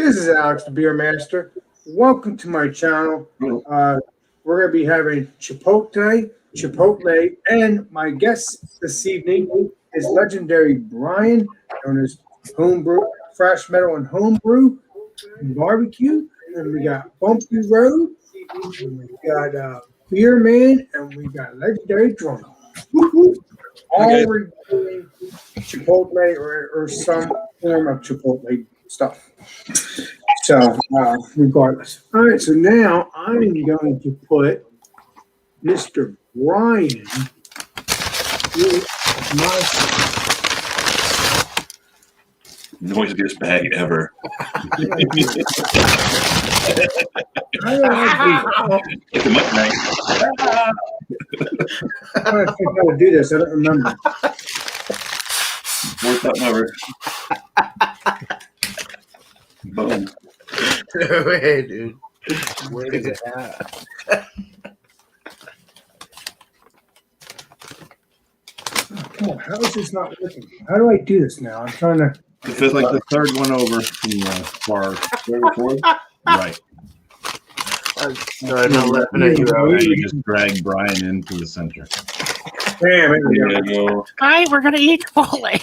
This is Alex, the Beer Master. Welcome to my channel. We're going to be having Cipotle, and my guest this evening is legendary Brian, known as Homebrew, Fresh Metal and Homebrew, and Barbecue. And we got Bumpy Road, and we got Beer Man, and we got legendary Drummer. All reviewing Cipotle or some form of Cipotle stuff. So, regardless. All right, so now I'm going to put Mr. Brian with my noisiest bag ever. I don't think how to do this. I don't remember. Worst out ever. Boom. No way, dude. Where is it at? Oh, how is this not working? How do I do this now? I'm trying to. It feels like the third one over from the far. Right. No, I'm not laughing at you. Now you just drag Brian into the center. Damn it. There you go. Hi, we're gonna eat Chipotle.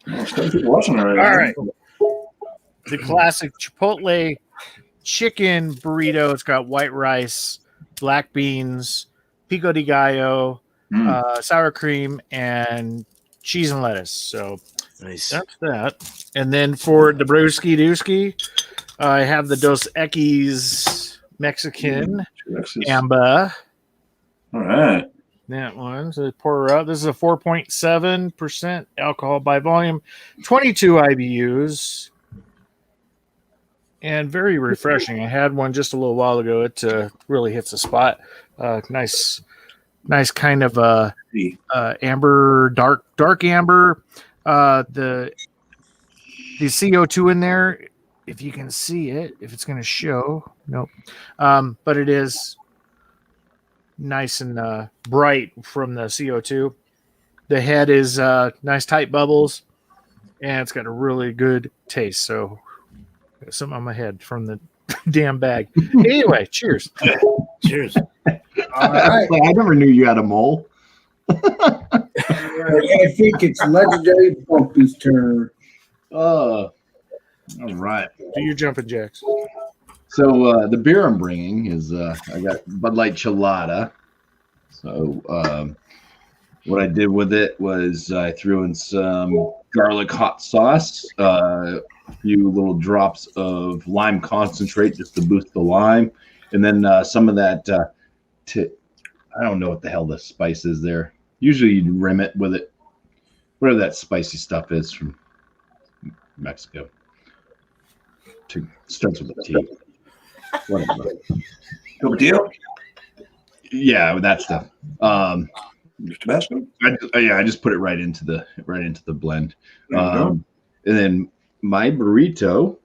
All right. The classic Chipotle chicken burrito. It's got white rice, black beans, pico de gallo, sour cream, and cheese and lettuce. So Nice. that's that. And then for the brewski dooski, I have the Dos Equis Mexican Amber. All right. That one. So pour her out. This is a 4.7% alcohol by volume, 22 IBUs, and very refreshing. I had one just a little while ago. It really hits the spot. Nice kind of amber, dark amber. The CO2 in there, if you can see it, if it's going to show, nope. But it is nice and bright from the CO2. The head is nice tight bubbles, and it's got a really good taste. So something on my head from the damn bag. Anyway, cheers. Cheers. All right. I never knew you had a mole. I think it's legendary Bumpy's turn. All right. Do your jumping jacks. So the beer I'm bringing is I got Bud Light Chelada. So what I did with it was I threw in some garlic hot sauce, a few little drops of lime concentrate just to boost the lime, and then some of that. I don't know what the hell the spice is there. Usually you'd rim it with it, whatever that spicy stuff is from Mexico. Starts with a T. Whatever. Deal? Yeah, with that stuff. Tabasco? I just put it right into the blend. And then my burrito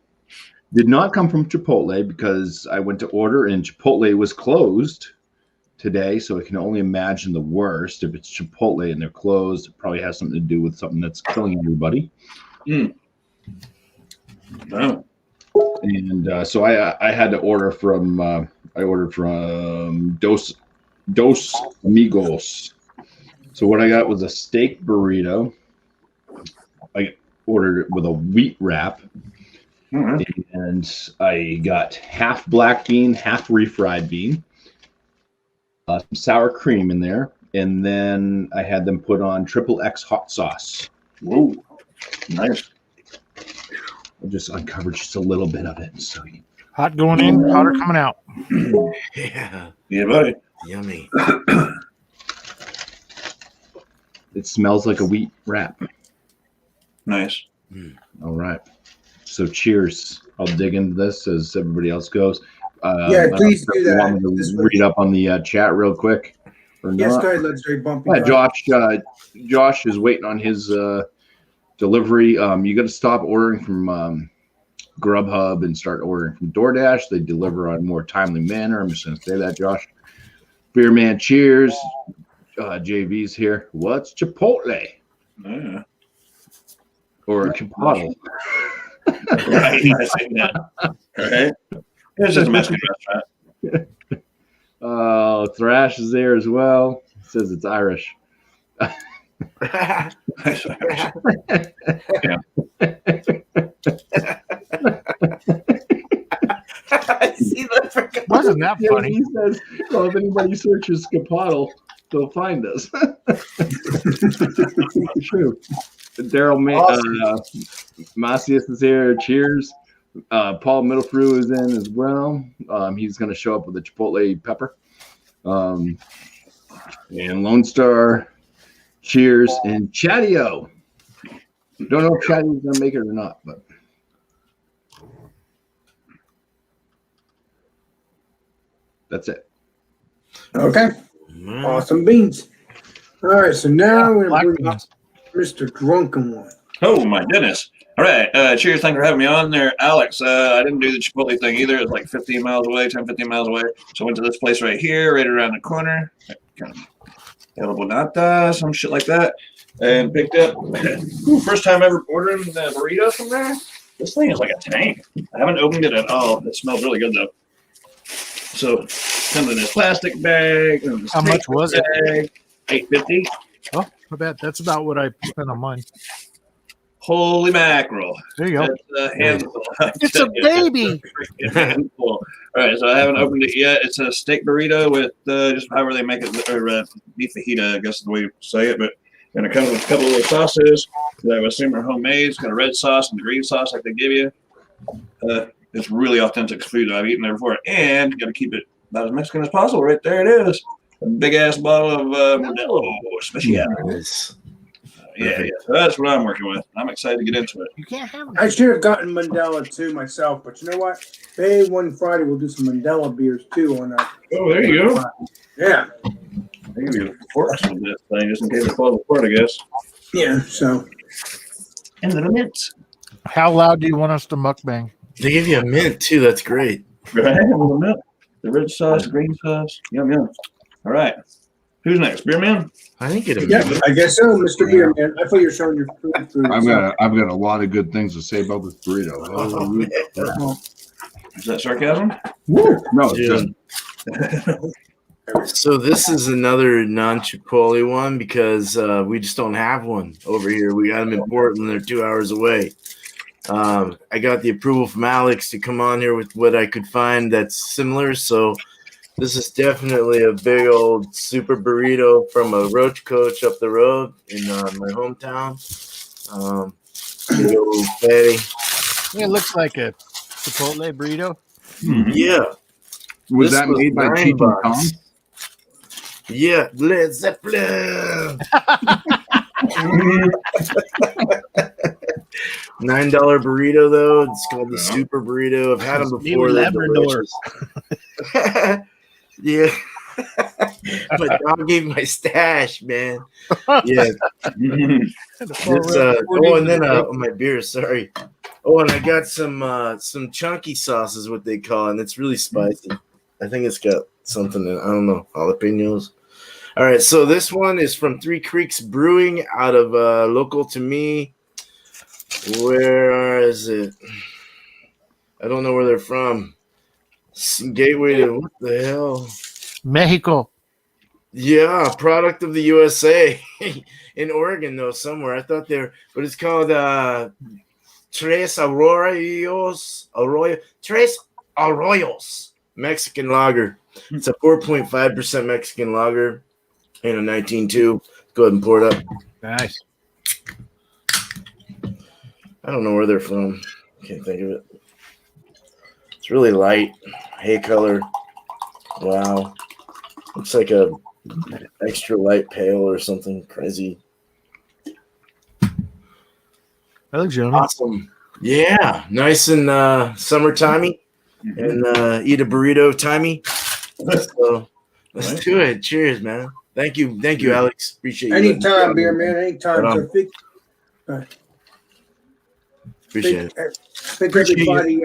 did not come from Cipotle because I went to order and Chipotle was closed today, so I can only imagine the worst. If it's Chipotle and they're closed, it probably has something to do with something that's killing everybody. No. And so I had to order from Dos Amigos. So what I got was a steak burrito. I ordered it with a wheat wrap. And I got half black bean, half refried bean, some sour cream in there, and then I had them put on XXX hot sauce. Whoa, nice. I just uncovered just a little bit of it. So Hot going in, hotter coming out. Yeah. Yeah, buddy. Yummy. it smells like a wheat wrap. Nice. All right. So cheers. I'll dig into this as everybody else goes. Yeah, please do that. Want me to read up on the chat real quick? Yes, go ahead, legendary Bumpy. Yeah, Josh is waiting on his delivery. You got to stop ordering from Grubhub and start ordering from DoorDash. They deliver on a more timely manner. I'm just going to say that, Josh. Beer Man, cheers. JV's here. What's Cipotle? Yeah. or Cipotle. Right, I see that. All right. It's just a Mexican restaurant. Thrash is there as well. It says it's Irish. I see that. Wasn't that Yeah, funny? he says, well, if anybody searches Cipotle, they'll find us. True. Daryl Macias is here. Cheers. Paul Middlefrew is in as well. He's going to show up with a Chipotle pepper. And Lone Star. Cheers. And Chattio. Don't know if Chattio's going to make it or not, but. That's it. Okay. Awesome beans. All right, so now we're Black going to bring beans. up Mr. Drunken One. Oh my goodness. All right. Cheers. Thanks for having me on there, Alex. I didn't do the Chipotle thing either. It was like 15 miles away, 10, 15 miles away. So I went to this place right here, right around the corner. Kind of El Bonata, some shit like that. And picked up, first time ever ordering the burrito from there. This thing is like a tank. I haven't opened it at all. It smells really good though. So comes in this plastic bag. This How much was it? $8.50. Oh, I bet that's about what I spent on mine. Holy mackerel. There you go. It's a handful. It's a baby. Handful. All right, so I haven't opened it yet. It's a steak burrito with just however they make it, or beef fajita, I guess is the way you say it. But and it comes with a couple of little sauces that I would assume are homemade. It's got a red sauce and the green sauce like they give you. It's really authentic food that I've eaten there before. And you got to keep it about as Mexican as possible. Right there it is. A big-ass bottle of Modelo Special. Nice. Yeah. So that's what I'm working with. I'm excited to get into it. You can't have I should have gotten Mandela too myself, but you know what? Hey, one Friday we'll do some Mandela beers too on that. Oh, there you go. Yeah. I give you forks with this thing just in case it falls apart, I guess. Yeah. So And little mints. How loud do you want us to mukbang? They give you a mint too. That's great. Right? A little mint. The red sauce, the green sauce. Yum, yum. All right. Who's next? Beer Man? I didn't get a yeah, mint. I guess so, Mr. Beer Man. I thought you were showing your food. I've got a lot of good things to say about this burrito. Oh, man. Is that sarcasm? Woo! No, it's Dude. just So this is another non-Chipotle one because we just don't have one over here. We got them in Portland. They're 2 hours away. I got the approval from Alex to come on here with what I could find that's similar. So this is definitely a big old super burrito from a Roach Coach up the road in my hometown. Big old fatty. It looks like a Chipotle burrito. Mm-hmm. Yeah. was This that was made by $9. Cheech and Kong? Yeah, Led Zeppelin. $9 burrito though. It's called the super burrito. I've had them Me before. with They're Labrador. delicious. Yeah. My dog gave my stash, man. Yeah. This, and then my beer, sorry. Oh, and I got some chunky sauce is what they call it, and it's really spicy. I think it's got something in, I don't know, jalapenos. All right, so this one is from Three Creeks Brewing out of local to me. Where is it? I don't know where they're from. Gateway to what the hell? Mexico. Yeah, product of the USA in Oregon though, somewhere. I thought they're, but it's called Tres Arroyos Mexican lager. It's a 4.5% Mexican lager and a 19.2. Go ahead and pour it up. Nice. I don't know where they're from. Can't think of it. It's really light, hay color. Wow, looks like a extra light pale or something crazy. That looks yummy. Awesome. Yeah, nice and summertimey, and eat a burrito timey. So let's do it. Cheers, man. Thank you, Alex. Appreciate you. anytime, Beer Man. Anytime. Right So Appreciate it. I think everybody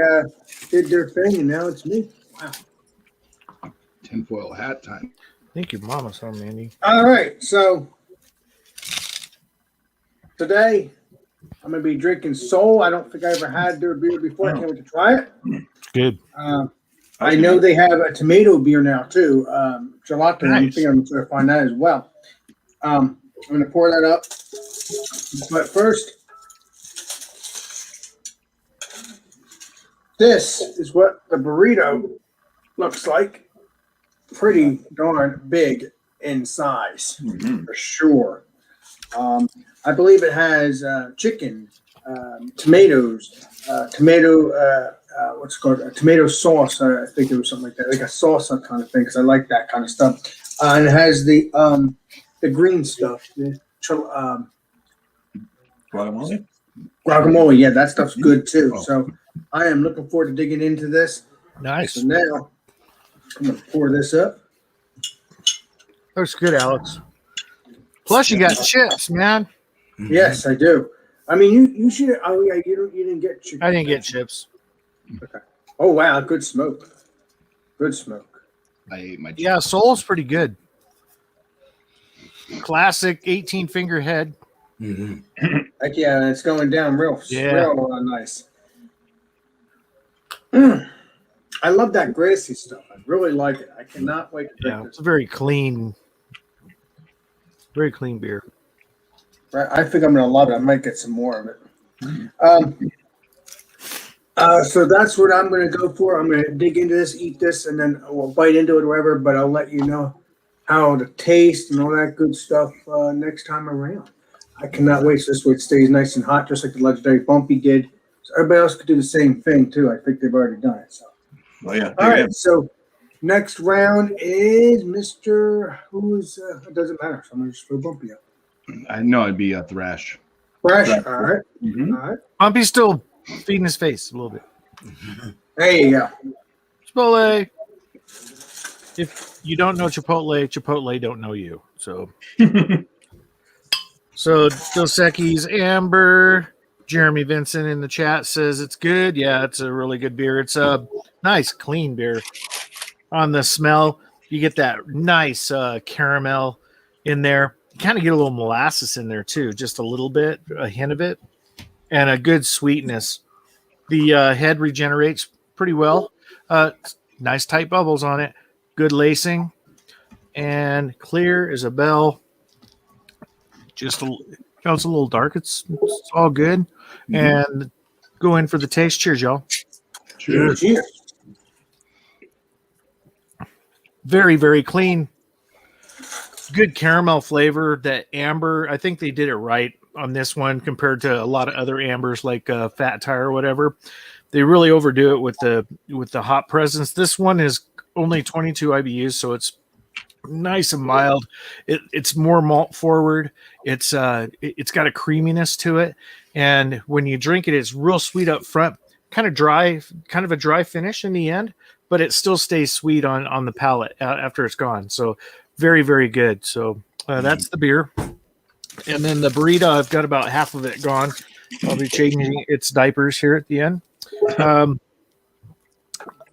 did their thing, and now it's me. Wow. Tinfoil hat time. Thank you, Mama, son, Mandy. All right, so today I'm going to be drinking Soul. I don't think I ever had their beer before. I can't wait to try it. Good. I know they have a tomato beer now too, gelato. Nice. I think I'm going to find that as well. I'm going to pour that up. But first, this is what the burrito looks like. Pretty darn big in size, for sure. I believe it has chicken, tomatoes, what's it called? A tomato sauce. I think it was something like that, like a salsa kind of thing, because I like that kind of stuff. And it has the green stuff, Guacamole? guacamole. Yeah, that stuff's good too. So I am looking forward to digging into this. Nice. So now I'm gonna pour this up. Looks good, Alex. Plus, you got chips, man. Yes, I do. I mean, you should. Oh yeah, you didn't get chicken. I didn't get chips. Okay. Oh wow, good smoke. Good smoke. I ate my. Yeah, Soul's pretty good. Classic 18 finger head. Heck yeah, it's going down real nice. I love that grassy stuff. I really like it. I cannot wait to drink Yeah, this. it's a very clean beer. Right, I think I'm gonna love it. I might get some more of it. So that's what I'm gonna go for. I'm gonna dig into this, eat this, and then we'll bite into it or whatever. But I'll let you know how to taste and all that good stuff next time around. I cannot wait. So this way it stays nice and hot, just like the legendary Bumpy did. So everybody else could do the same thing too. I think they've already done it. So. Oh, yeah. All right, so next round is Mr. Who's it doesn't matter. So I'm gonna just throw Bumpy up. I know it'd be a thrash. Fresh. All right. Mhm. All right. Bumpy's still feeding his face a little bit. There you go. Chipotle. If you don't know Chipotle, Chipotle don't know you. So, Dos Equis Amber. Jeremy Vincent in the chat says it's good. Yeah, it's a really good beer. It's a nice, clean beer. On the smell, you get that nice caramel in there. You kind of get a little molasses in there too, just a little bit, a hint of it, and a good sweetness. The head regenerates pretty well. Nice tight bubbles on it. Good lacing, and clear as a bell. Just it's a little dark. It's all good. And go in for the taste. Cheers, y'all. Cheers. Very, very clean. Good caramel flavor. That amber, I think they did it right on this one compared to a lot of other ambers like Fat Tire or whatever. They really overdo it with the hop presence. This one is only 22 IBUs, so it's nice and mild. It's more malt forward. It's got a creaminess to it, and when you drink it, it's real sweet up front, kind of a dry finish in the end, but it still stays sweet on the palate after it's gone. So very, very good. So that's the beer. And then the burrito, I've got about half of it gone. I'll be changing its diapers here at the end.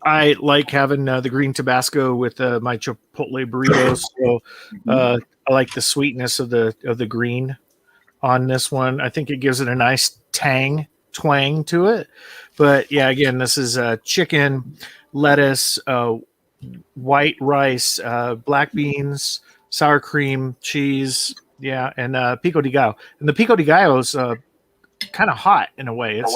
I like having the green Tabasco with my Chipotle burritos. So I like the sweetness of the green on this one. I think it gives it a nice twang to it. But yeah, again, this is chicken, lettuce, white rice, black beans, sour cream, cheese, and pico de gallo. And the pico de gallo is kind of hot in a way. It's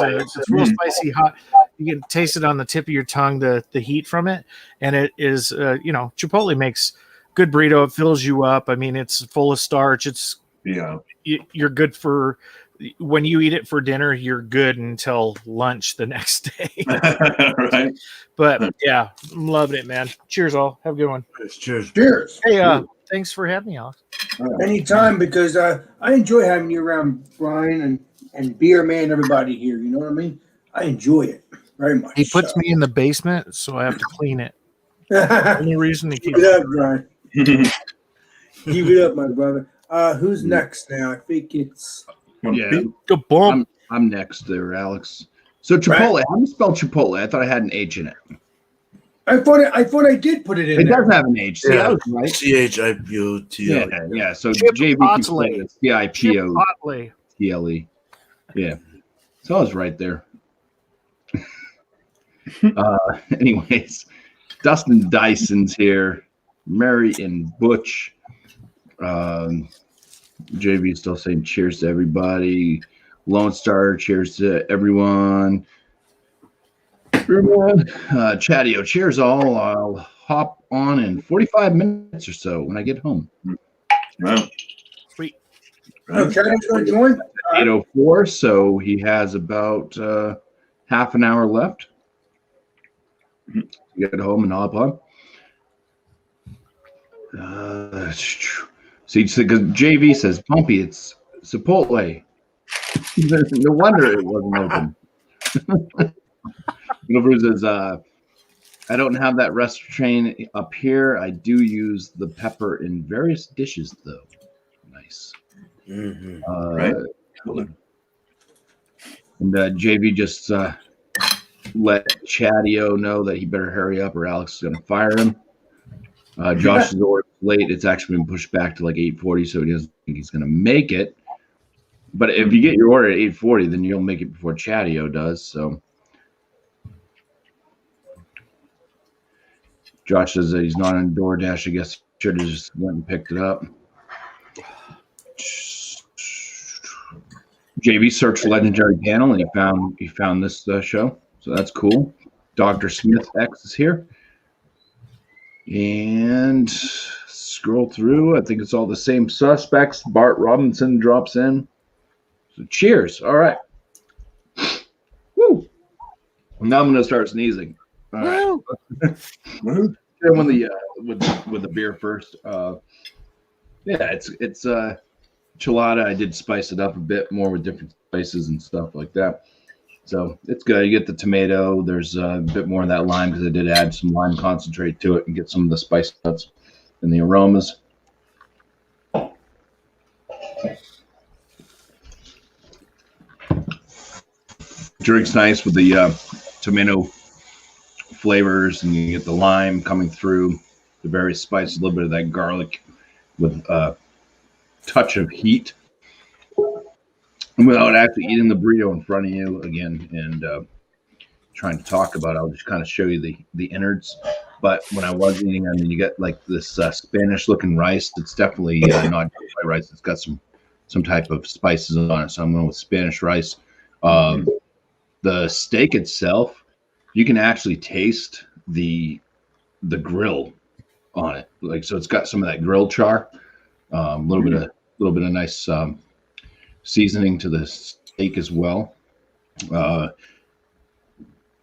real spicy, hot. You can taste it on the tip of your tongue, the heat from it. And it is, Chipotle makes good burrito. It fills you up. I mean, it's full of starch. You're good for when you eat it for dinner. You're good until lunch the next day. Right. But yeah, I'm loving it, man. Cheers, all. Have a good one. Cheers. Hey, thanks for having me, Alex. Anytime, because I enjoy having you around, Brian and Beer Man, everybody here. You know what I mean? I enjoy it very much. He puts me in the basement, so I have to clean it. Only reason to keep Keep it up, Brian. Keep it up, my brother. Who's next now? I think it's Yeah, the bomb. I'm next there, Alex. So Chipotle, how do you spell Chipotle? I thought I had an H in it. I thought I did put it in It there. does have an H. See, I was right. CHIPOTLE. Yeah. So Chipotle. JV C-I-P-O-T-L-E. Chipotle. Yeah. So I was right there. Anyways, Dustin Dyson's here. Mary and Butch. JV still saying cheers to everybody. Lone Star, cheers to everyone. Chatio, cheers all. I'll hop on in 45 minutes or so when I get home. Wow. Sweet. Oh, Chad's going to join? 8:04, so he has about half an hour left to get home and hop on. See, because JV says, Bumpy, it's Cipotle. No wonder it wasn't open. Silver says, I don't have that rest train up here. I do use the pepper in various dishes, though. Nice. Right. And JV just let Chatio know that he better hurry up or Alex is going to fire him. Josh is already late. It's actually been pushed back to like 8:40, so he doesn't think he's going to make it. But if you get your order at 8:40, then you'll make it before Chatio does. So Josh says that he's not on DoorDash. I guess he should have just went and picked it up. JV searched Legendary Panel and he found this show, so that's cool. Dr. Smith X is here, and scroll through. I think it's all the same suspects. Bart Robinson drops in. So cheers. All right. Woo. Now I'm gonna start sneezing. All right. With the beer first. Yeah, it's Chilada. I did spice it up a bit more with different spices and stuff like that. So it's good. You get the tomato. There's a bit more of that lime because I did add some lime concentrate to it and get some of the spice notes and the aromas. Drink's nice with the tomato flavors, and you get the lime coming through, the various spices, a little bit of that garlic with a touch of heat. Without actually eating the burrito in front of you again and trying to talk about it, I'll just kind of show you the innards. But when I was eating, I mean, you get like this Spanish-looking rice. It's definitely not white rice. It's got some type of spices on it. So I'm going with Spanish rice. The steak itself, you can actually taste the grill on it. Like, so it's got some of that grill char, a little bit of nice seasoning to the steak as well. And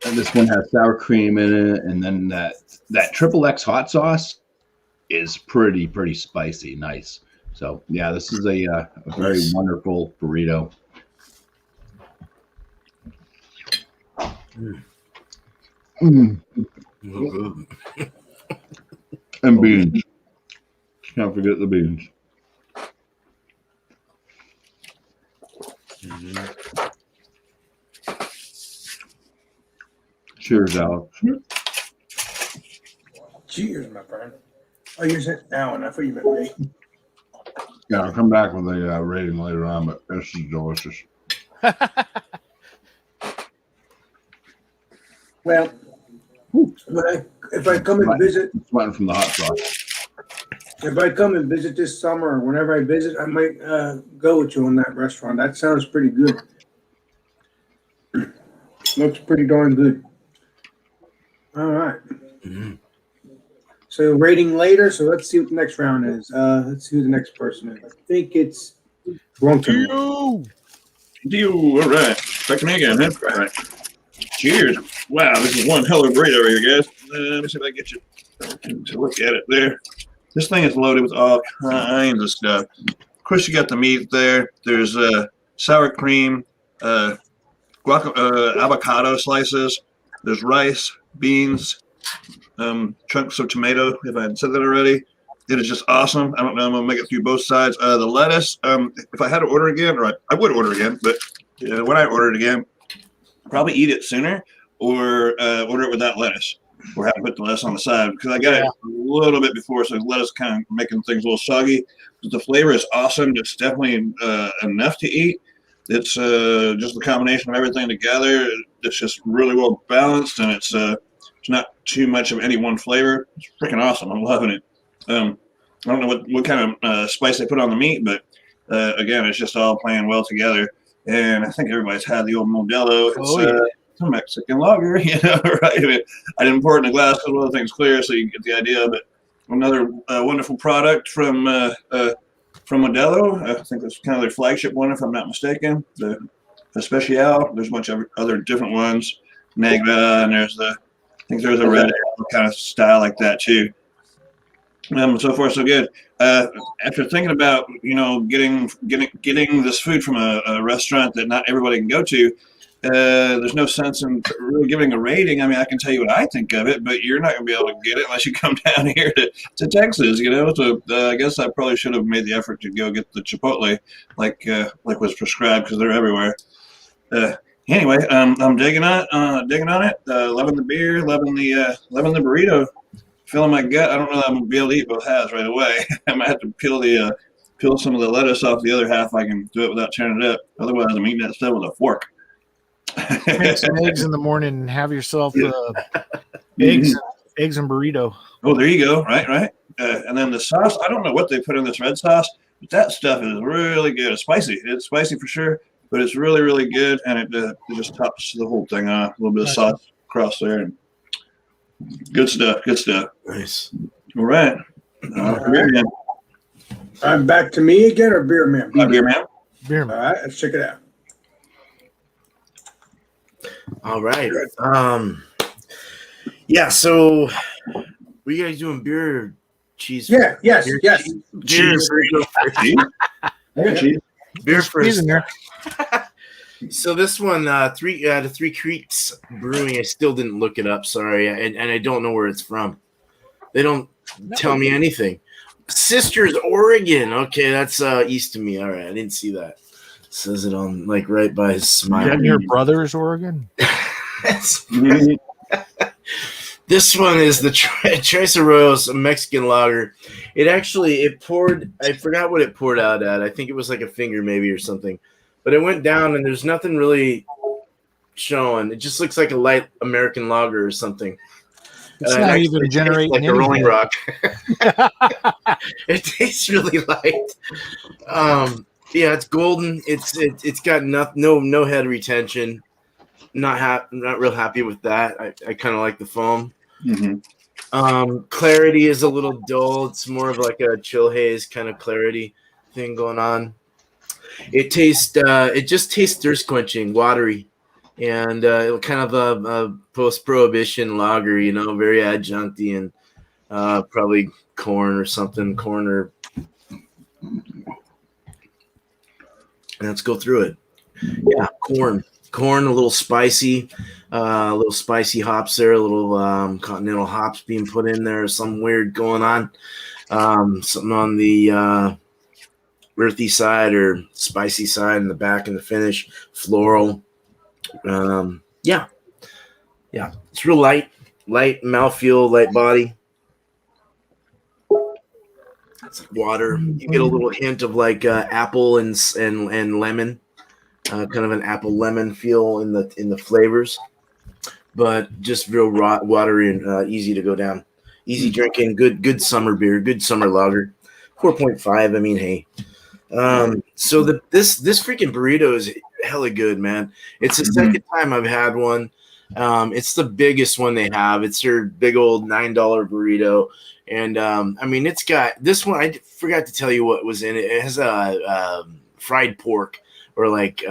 this one has sour cream in it, and then that XXX hot sauce is pretty spicy, nice. So yeah, this is a very wonderful burrito. And beans. Can't forget the beans. Cheers, Alex. Cheers, my friend. Oh, you're saying Alan. I thought you meant me. Yeah, I'll come back with a rating later on, but this is delicious. Well, if I come and visit, It's went from the hot sauce. if I come and visit this summer, or whenever I visit, I might go with you on that restaurant. That sounds pretty good. Looks pretty darn good. All right. So rating later. So let's see what the next round is. Let's see who the next person is. I think it's Bronco. All right. Back to me again, huh? All right. Cheers. Wow, this is one hell of a burrito right here, guys. Let me see if I can get you to look at it there. This thing is loaded with all kinds of stuff. Of course, you got the meat there. There's sour cream, avocado slices. There's rice, beans, chunks of tomato, if I hadn't said that already. It is just awesome. I don't know. I'm going to make it through both sides. The lettuce, if I had to order again, or I would order again, but when I order it again, probably eat it sooner or order it without lettuce or have to put the lettuce on the side because I got it a little bit before, so lettuce kind of making things a little soggy. But the flavor is awesome. It's definitely enough to eat. It's just the combination of everything together. It's just really well balanced, and it's not too much of any one flavor. It's freaking awesome. I'm loving it. I don't know what kind of spice they put on the meat, but again, it's just all playing well together. And I think everybody's had the old Modelo. It's a Mexican lager, right? I didn't pour it in a glass because one of the thing's clear, so you get the idea. But another wonderful product from Modelo. I think that's kind of their flagship one, if I'm not mistaken. The Especial. There's a bunch of other different ones. Negra, and I think there's a red kind of style like that too. So far so good. After thinking about getting this food from a restaurant that not everybody can go to, there's no sense in really giving a rating. I mean, I can tell you what I think of it, but you're not going to be able to get it unless you come down here to Texas. So I guess I probably should have made the effort to go get the Chipotle like was prescribed because they're everywhere. Anyway, I'm digging on it. Loving the beer, loving the burrito. Feeling my gut. I don't know that I'm gonna be able to eat both halves right away. I might have to peel some of the lettuce off the other half. I can do it without tearing it up. Otherwise, I'm eating that stuff with a fork. Make some eggs in the morning and have yourself eggs and burrito. Oh, there you go. Right. And then the sauce. I don't know what they put in this red sauce, but that stuff is really good. It's spicy. It's spicy for sure, but it's really, really good, and it just tops the whole thing off. A little bit of sauce across there. And good stuff. Nice. All right. Beer man. I'm back to me again, or beer man? Beer man. Beer man. All right, let's check it out. All right. Yeah. So, were you guys doing beer or cheese? Yeah. Yes. Beer, Yes. Cheese. Beer first. In there. So this one, Three Creeks Brewing. I still didn't look it up. Sorry, and I don't know where it's from. They don't tell me anything. Sisters, Oregon. Okay, that's east of me. All right, I didn't see that. It says it on right by his smile. Is that your brother's Oregon? This one is the Tres Arroyos Mexican lager. It poured. I forgot what it poured out at. I think it was like a finger maybe or something. But it went down and there's nothing really showing. It just looks like a light American lager or something. It's not even generating like a Rolling Rock. It tastes really light. Yeah, it's golden. It's got no head retention. Not real happy with that. I kind of like the foam. Mm-hmm. Clarity is a little dull. It's more of like a chill haze kind of clarity thing going on. It just tastes thirst quenching, watery, and kind of a post-prohibition lager, very adjuncty and probably corn or let's go through it. Yeah, corn, a little spicy hops there, a little continental hops being put in there, some weird going on, something on the earthy side or spicy side in the back and the finish, floral. Yeah, it's real light mouthfeel, light body. It's like water. You get a little hint of like apple and lemon, kind of an apple lemon feel in the flavors, but just real raw, watery and easy to go down. Easy drinking, good summer beer, good summer lager. 4.5. I mean, hey. So this freaking burrito is hella good, man. It's the second time I've had one. It's the biggest one they have. It's their big old $9 burrito, and I mean, it's got this one. I forgot to tell you what was in it. It has a fried pork or like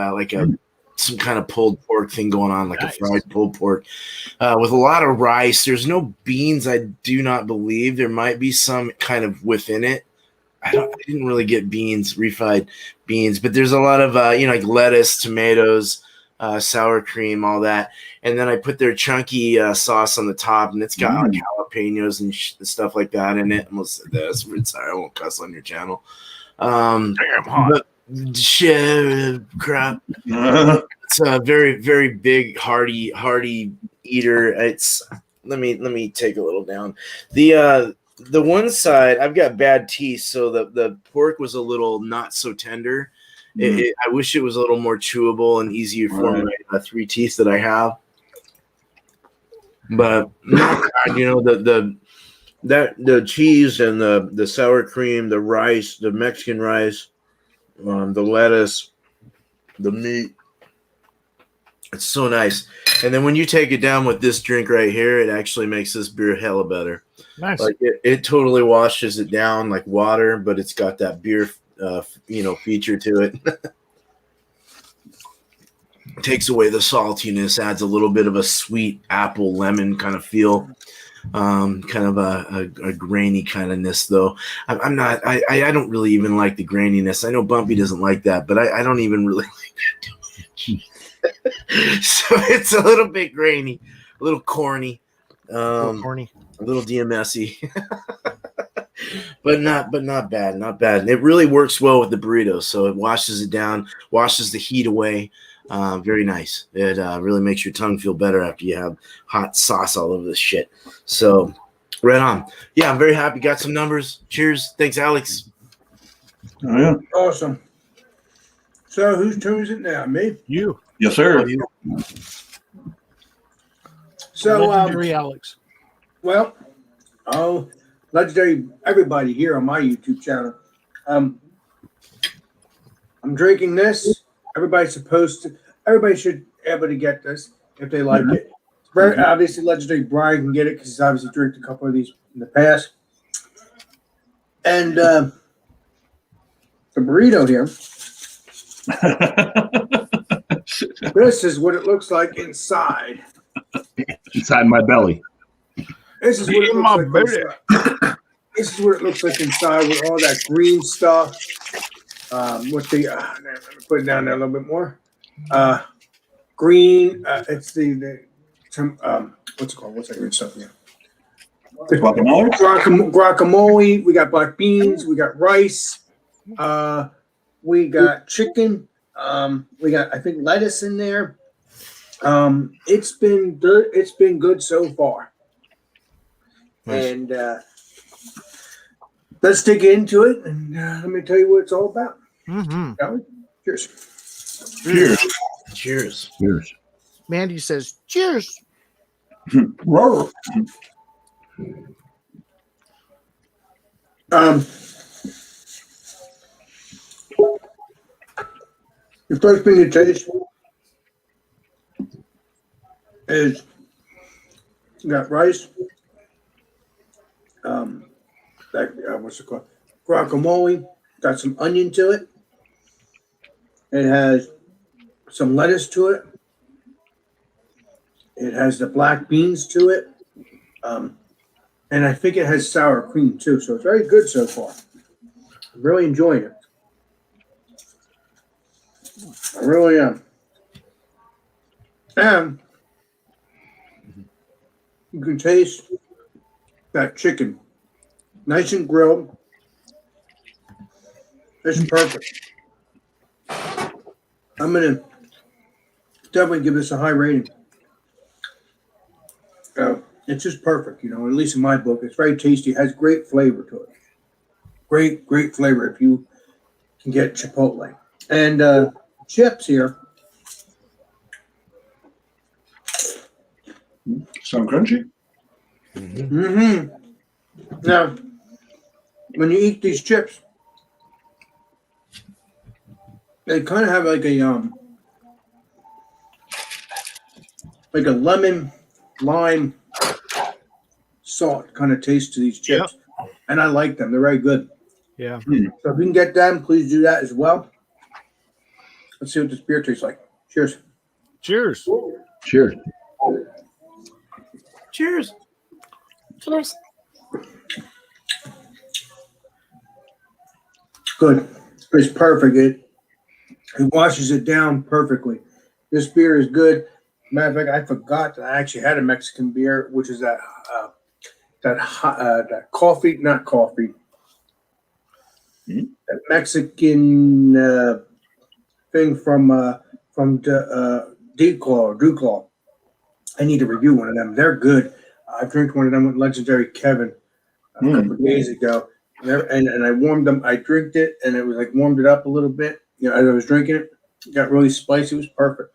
some kind of pulled pork thing going on, like nice. A fried pulled pork with a lot of rice. There's no beans. I do not believe. There might be some kind of within it. I didn't really get refried beans, but there's a lot of like lettuce, tomatoes, sour cream, all that, and then I put their chunky sauce on the top, and it's got like jalapenos and stuff like that in it. I almost said that. Sorry, I won't cuss on your channel. Damn hot. Shit, crap. It's a very, very big, hearty eater. It's let me take a little down. The one side, I've got bad teeth, so the pork was a little not so tender, I wish it was a little more chewable and easier for my 3 teeth that I have. But not bad, you know, the cheese and the sour cream, the rice, the Mexican rice, the lettuce, the meat. It's so nice. And then when you take it down with this drink right here, it actually makes this beer hella better. Nice. Like it totally washes it down like water, but it's got that beer, feature to it. Takes away the saltiness, adds a little bit of a sweet apple lemon kind of feel. Kind of a grainy kind ofness though. I don't really even like the graininess. I know Bumpy doesn't like that, but I don't even really like that too much. So it's a little bit grainy, a little corny, a little DMS-y. but not bad, not bad. And it really works well with the burritos, so it washes it down, washes the heat away. Very nice. It really makes your tongue feel better after you have hot sauce all over this shit. So right on. Yeah, I'm very happy. Got some numbers. Cheers. Thanks, Alex. Oh, yeah. Awesome. So whose turn is it now? Me? You. Yes, sir. So Legendary Alex. well, legendary everybody here on my YouTube channel. I'm drinking this. Everybody should be able to get this if they like it. It's very obviously legendary. Brian can get it because he's obviously drank a couple of these in the past. And the burrito here. This is what it looks like inside. Inside my belly. This is what it looks like inside. This is what it looks like inside with all that green stuff. With the let me put it down there a little bit more. Green. It's the what's it called? What's that green stuff here? Guacamole. Guacamole. We got black beans. We got rice. We got chicken. We got, I think, lettuce in there. It's been good so far. Nice. And let's dig into it, and let me tell you what it's all about. Mm-hmm. Cheers. Cheers. Cheers. Cheers. Mandy says, cheers. Roar. The first thing you taste is you got rice, what's it called? Guacamole, got some onion to it. It has some lettuce to it. It has the black beans to it. And I think it has sour cream too. So it's very good so far. I'm really enjoying it. I really am. And you can taste that chicken. Nice and grilled. It's perfect. I'm going to definitely give this a high rating. It's just perfect, at least in my book. It's very tasty. It has great flavor to it. Great flavor if you can get Cipotle. And chips here. Some crunchy. Mm-hmm. Now, when you eat these chips, they kind of have like a lemon, lime, salt kind of taste to these chips. Yep. And I like them. They're very good. Yeah. So if you can get them, please do that as well. Let's see what this beer tastes like. Cheers. Cheers. Cheers. Cheers. Cheers. Good. It's perfect. It washes it down perfectly. This beer is good. Matter of fact, I forgot that I actually had a Mexican beer, which is that coffee, not coffee. That Mexican thing from Duclaw. I need to review one of them. They're good. I drank one of them with Legendary Kevin a couple of days ago, and I warmed them. I drank it, and it was like warmed it up a little bit, as I was drinking it, it got really spicy. It was perfect.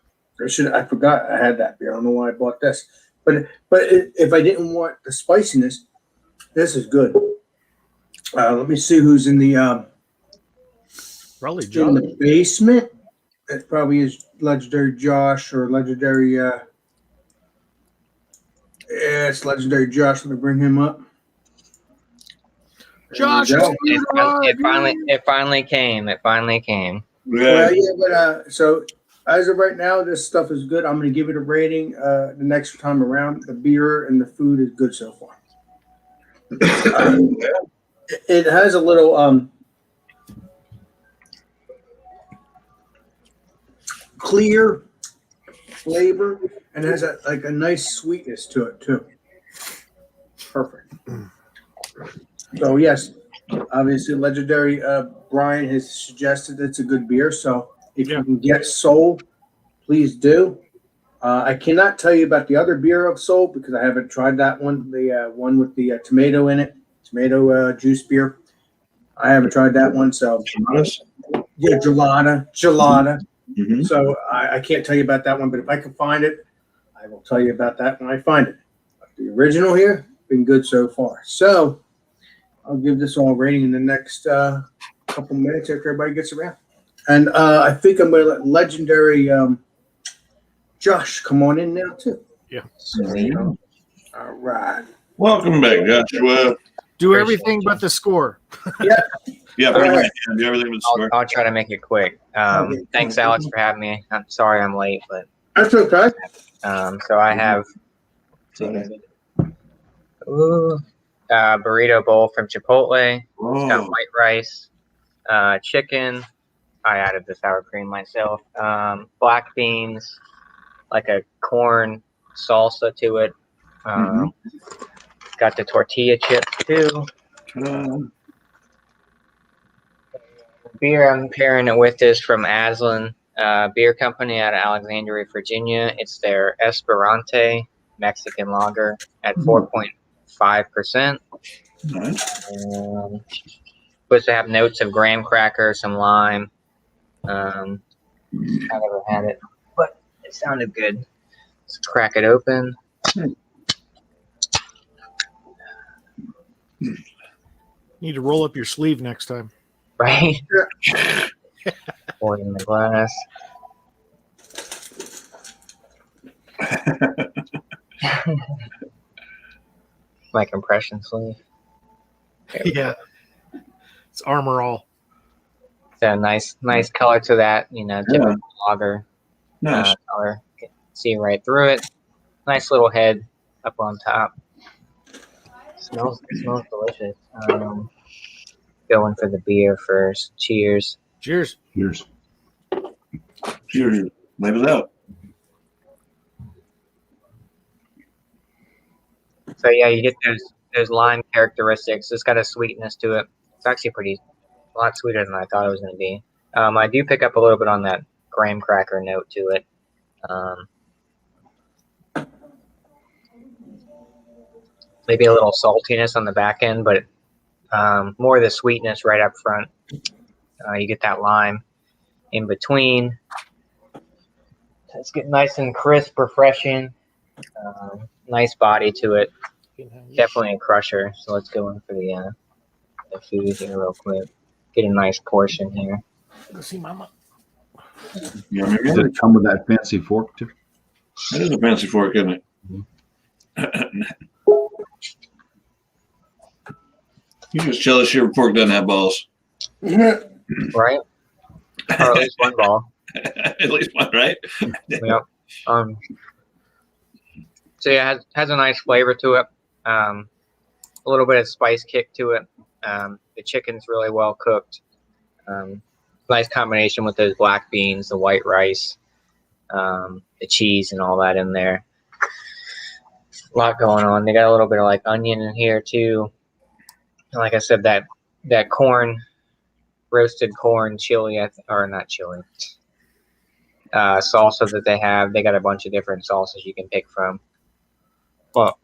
I forgot I had that beer. I don't know why I bought this. But if I didn't want the spiciness, this is good. Let me see who's in the Probably in John. the basement. It probably is Legendary Josh or Legendary. Yeah, it's Legendary Josh. Let me bring him up. There we Josh, go. It finally came. It finally came. Yeah. Well, yeah, but so as of right now, this stuff is good. I'm going to give it a rating. The next time around, the beer and the food is good so far. It has a little clear flavor and has a nice sweetness to it too. Perfect. So yes, obviously Legendary Brian has suggested it's a good beer. So if you can get Soul, please do. I cannot tell you about the other beer of Soul because I haven't tried that one. The one with the tomato in it, tomato juice beer. I haven't tried that one. So yeah, gelada. Mm-hmm. So I can't tell you about that one, but if I can find it, I will tell you about that when I find it. But the original here, been good so far. So I'll give this all a rating in the next couple minutes after everybody gets around. And I think I'm going to let Legendary Josh come on in now, too. Yeah. All right. Welcome back, Joshua. Do everything but the score. Yeah, pretty All much. right. Do everything with the score. I'll try to make it quick. Thanks, Alex, for having me. I'm sorry I'm late, but That's okay. so I have burrito bowl from Cipotle. It's got white rice, chicken. I added the sour cream myself. Black beans, like a corn salsa to it. Got the tortilla chips too. Beer I'm pairing it with is from Aslan Beer Company out of Alexandria, Virginia. It's their Esperante Mexican lager at 4.5%. Nice. Supposed to have notes of graham cracker, some lime. I never had it, but it sounded good. Let's crack it open. Need to roll up your sleeve next time. Right? Pour it in the glass. My compression sleeve. Yeah. It's armor all. It's a nice color to that, typical lager Nice. color. You can see right through it. Nice little head up on top. Smells delicious. Going for the beer first. Cheers. Cheers. Cheers. Cheers. Labels out. So yeah, you get those lime characteristics. It's got a sweetness to it. It's actually a lot sweeter than I thought it was going to be. I do pick up a little bit on that graham cracker note to it. Maybe a little saltiness on the back end, but more of the sweetness right up front. You get that lime in between. It's getting nice and crisp, refreshing. Nice body to it. Definitely a crusher. So let's go in for the food here real quick. Get a nice portion here. Go see Mama. Yummy. Did it come with that fancy fork too? That is a fancy fork, isn't it? You just jealous your fork doesn't have balls. Right? Or at least one ball. At least one, right? Yep. So yeah, it has a nice flavor to it. A little bit of spice kick to it. The chicken's really well cooked. Nice combination with those black beans, the white rice, the cheese, and all that in there. A lot going on. They got a little bit of like onion in here too. And like I said, that corn, roasted corn chili, or not chili, salsa that they have. They got a bunch of different salsas you can pick from. Well,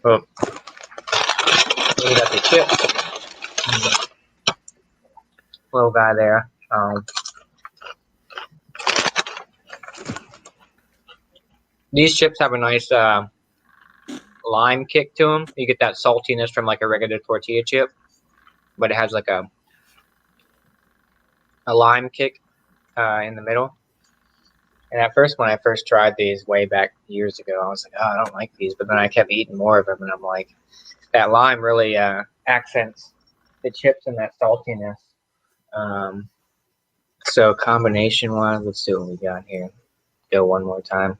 we got the chips. little guy there. These chips have a nice lime kick to them. You get that saltiness from like a regular tortilla chip, but it has like a lime kick in the middle. And at first, when I first tried these way back years ago, I was like, oh, I don't like these. But then I kept eating more of them, and I'm like, that lime really accents the chips and that saltiness. So combination-wise, let's see what we got here. Go one more time.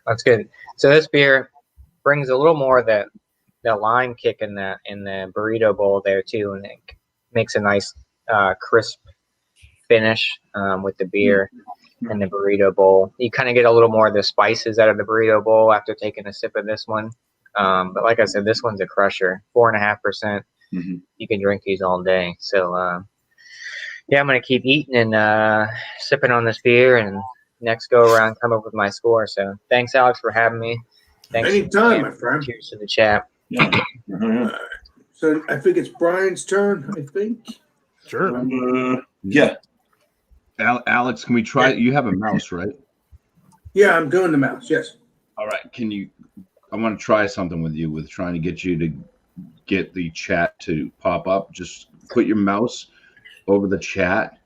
That's good. So this beer brings a little more of the lime kick in the burrito bowl there too, and it makes a nice crisp finish with the beer and the burrito bowl. You kind of get a little more of the spices out of the burrito bowl after taking a sip of this one. But like I said, this one's a crusher, 4.5%. You can drink these all day. So yeah, I'm gonna keep eating and sipping on this beer, and next go around come up with my score. So thanks, Alex, for having me. Thanks. Anytime, my friend. Cheers to the chat. Yeah. So I think it's Brian's turn. I think. Sure. Yeah. Alex, can we try? You have a mouse, right? Yeah, I'm doing the mouse. Yes. All right. Can you? I want to try something with you with trying to get you to get the chat to pop up. Just put your mouse over the chat,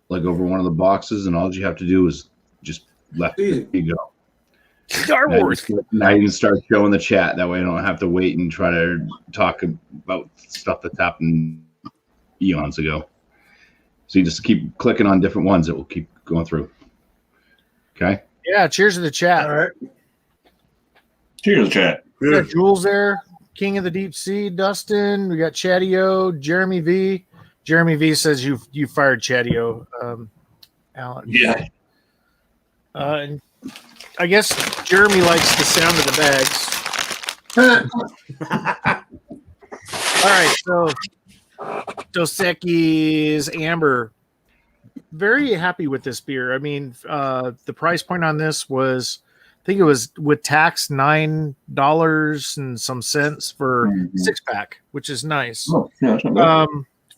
like over one of the boxes, and all you have to do is just left. Easy. There you go. Star Wars. Now you can start showing the chat. That way I don't have to wait and try to talk about stuff that's happened eons ago. So you just keep clicking on different ones that will keep going through. Okay? Yeah, cheers to the chat. All right. Cheers, chat. We got Jules there, King of the Deep Sea, Dustin. We got Chatty O, Jeremy V. Jeremy V says you fired Chatty O, Alex. Yeah. And I guess Jeremy likes the sound of the bags. All right, so Dos Equis Amber. Very happy with this beer. I mean, the price point on this was, I think it was with tax $9 and some cents for 6-pack, which is nice. Oh, yeah, that's not bad.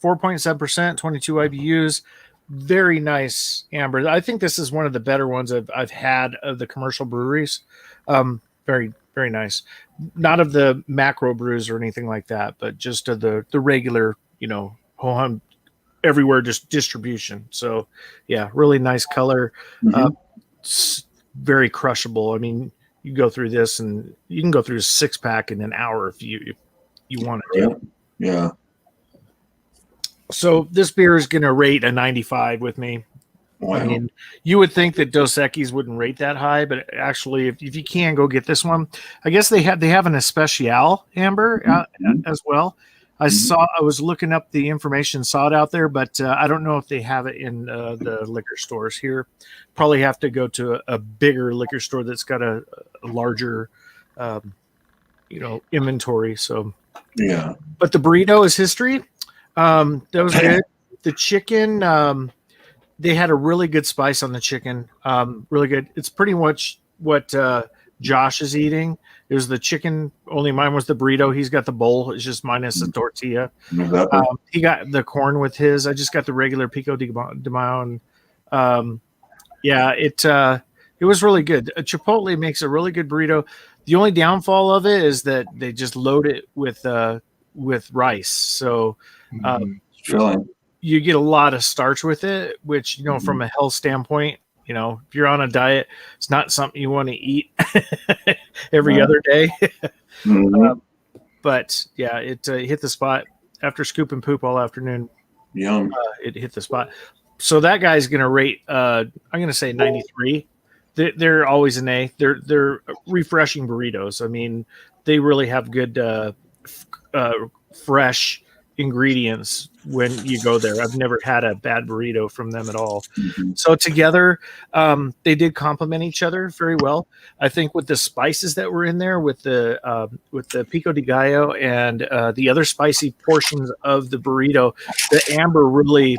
4.7%, 22 IBUs. Very nice amber. I think this is one of the better ones I've had of the commercial breweries. Very, very nice. Not of the macro brews or anything like that, but just of the regular, ho-hum everywhere, just distribution. So yeah, really nice color. Very crushable. I mean, you go through this and you can go through a 6-pack in an hour if you want to. Yeah. So this beer is going to rate a 95 with me. Wow. I mean, you would think that Dos Equis wouldn't rate that high, but actually, if you can go get this one, I guess they have an especial amber as well. I was looking up the information, saw it out there, but I don't know if they have it in the liquor stores here. Probably have to go to a bigger liquor store that's got a larger, inventory. So Yeah. but the burrito is history. That was good. The chicken, they had a really good spice on the chicken. Really good. It's pretty much what Josh is eating. It was the chicken. Only mine was the burrito. He's got the bowl. It's just minus the tortilla. He got the corn with his. I just got the regular pico de mayo. It was really good. Cipotle makes a really good burrito. The only downfall of it is that they just load it with rice. So you get a lot of starch with it, which, from a health standpoint, if you're on a diet, it's not something you want to eat every other day. But yeah, it hit the spot after scoop and poop all afternoon. Yum. It hit the spot. So that guy's going to rate, I'm going to say 93. They're always an A. They're refreshing burritos. I mean, they really have good, fresh ingredients when you go there. I've never had a bad burrito from them at all. Mm-hmm. So together, they did complement each other very well. I think with the spices that were in there, with the pico de gallo and the other spicy portions of the burrito, the amber really,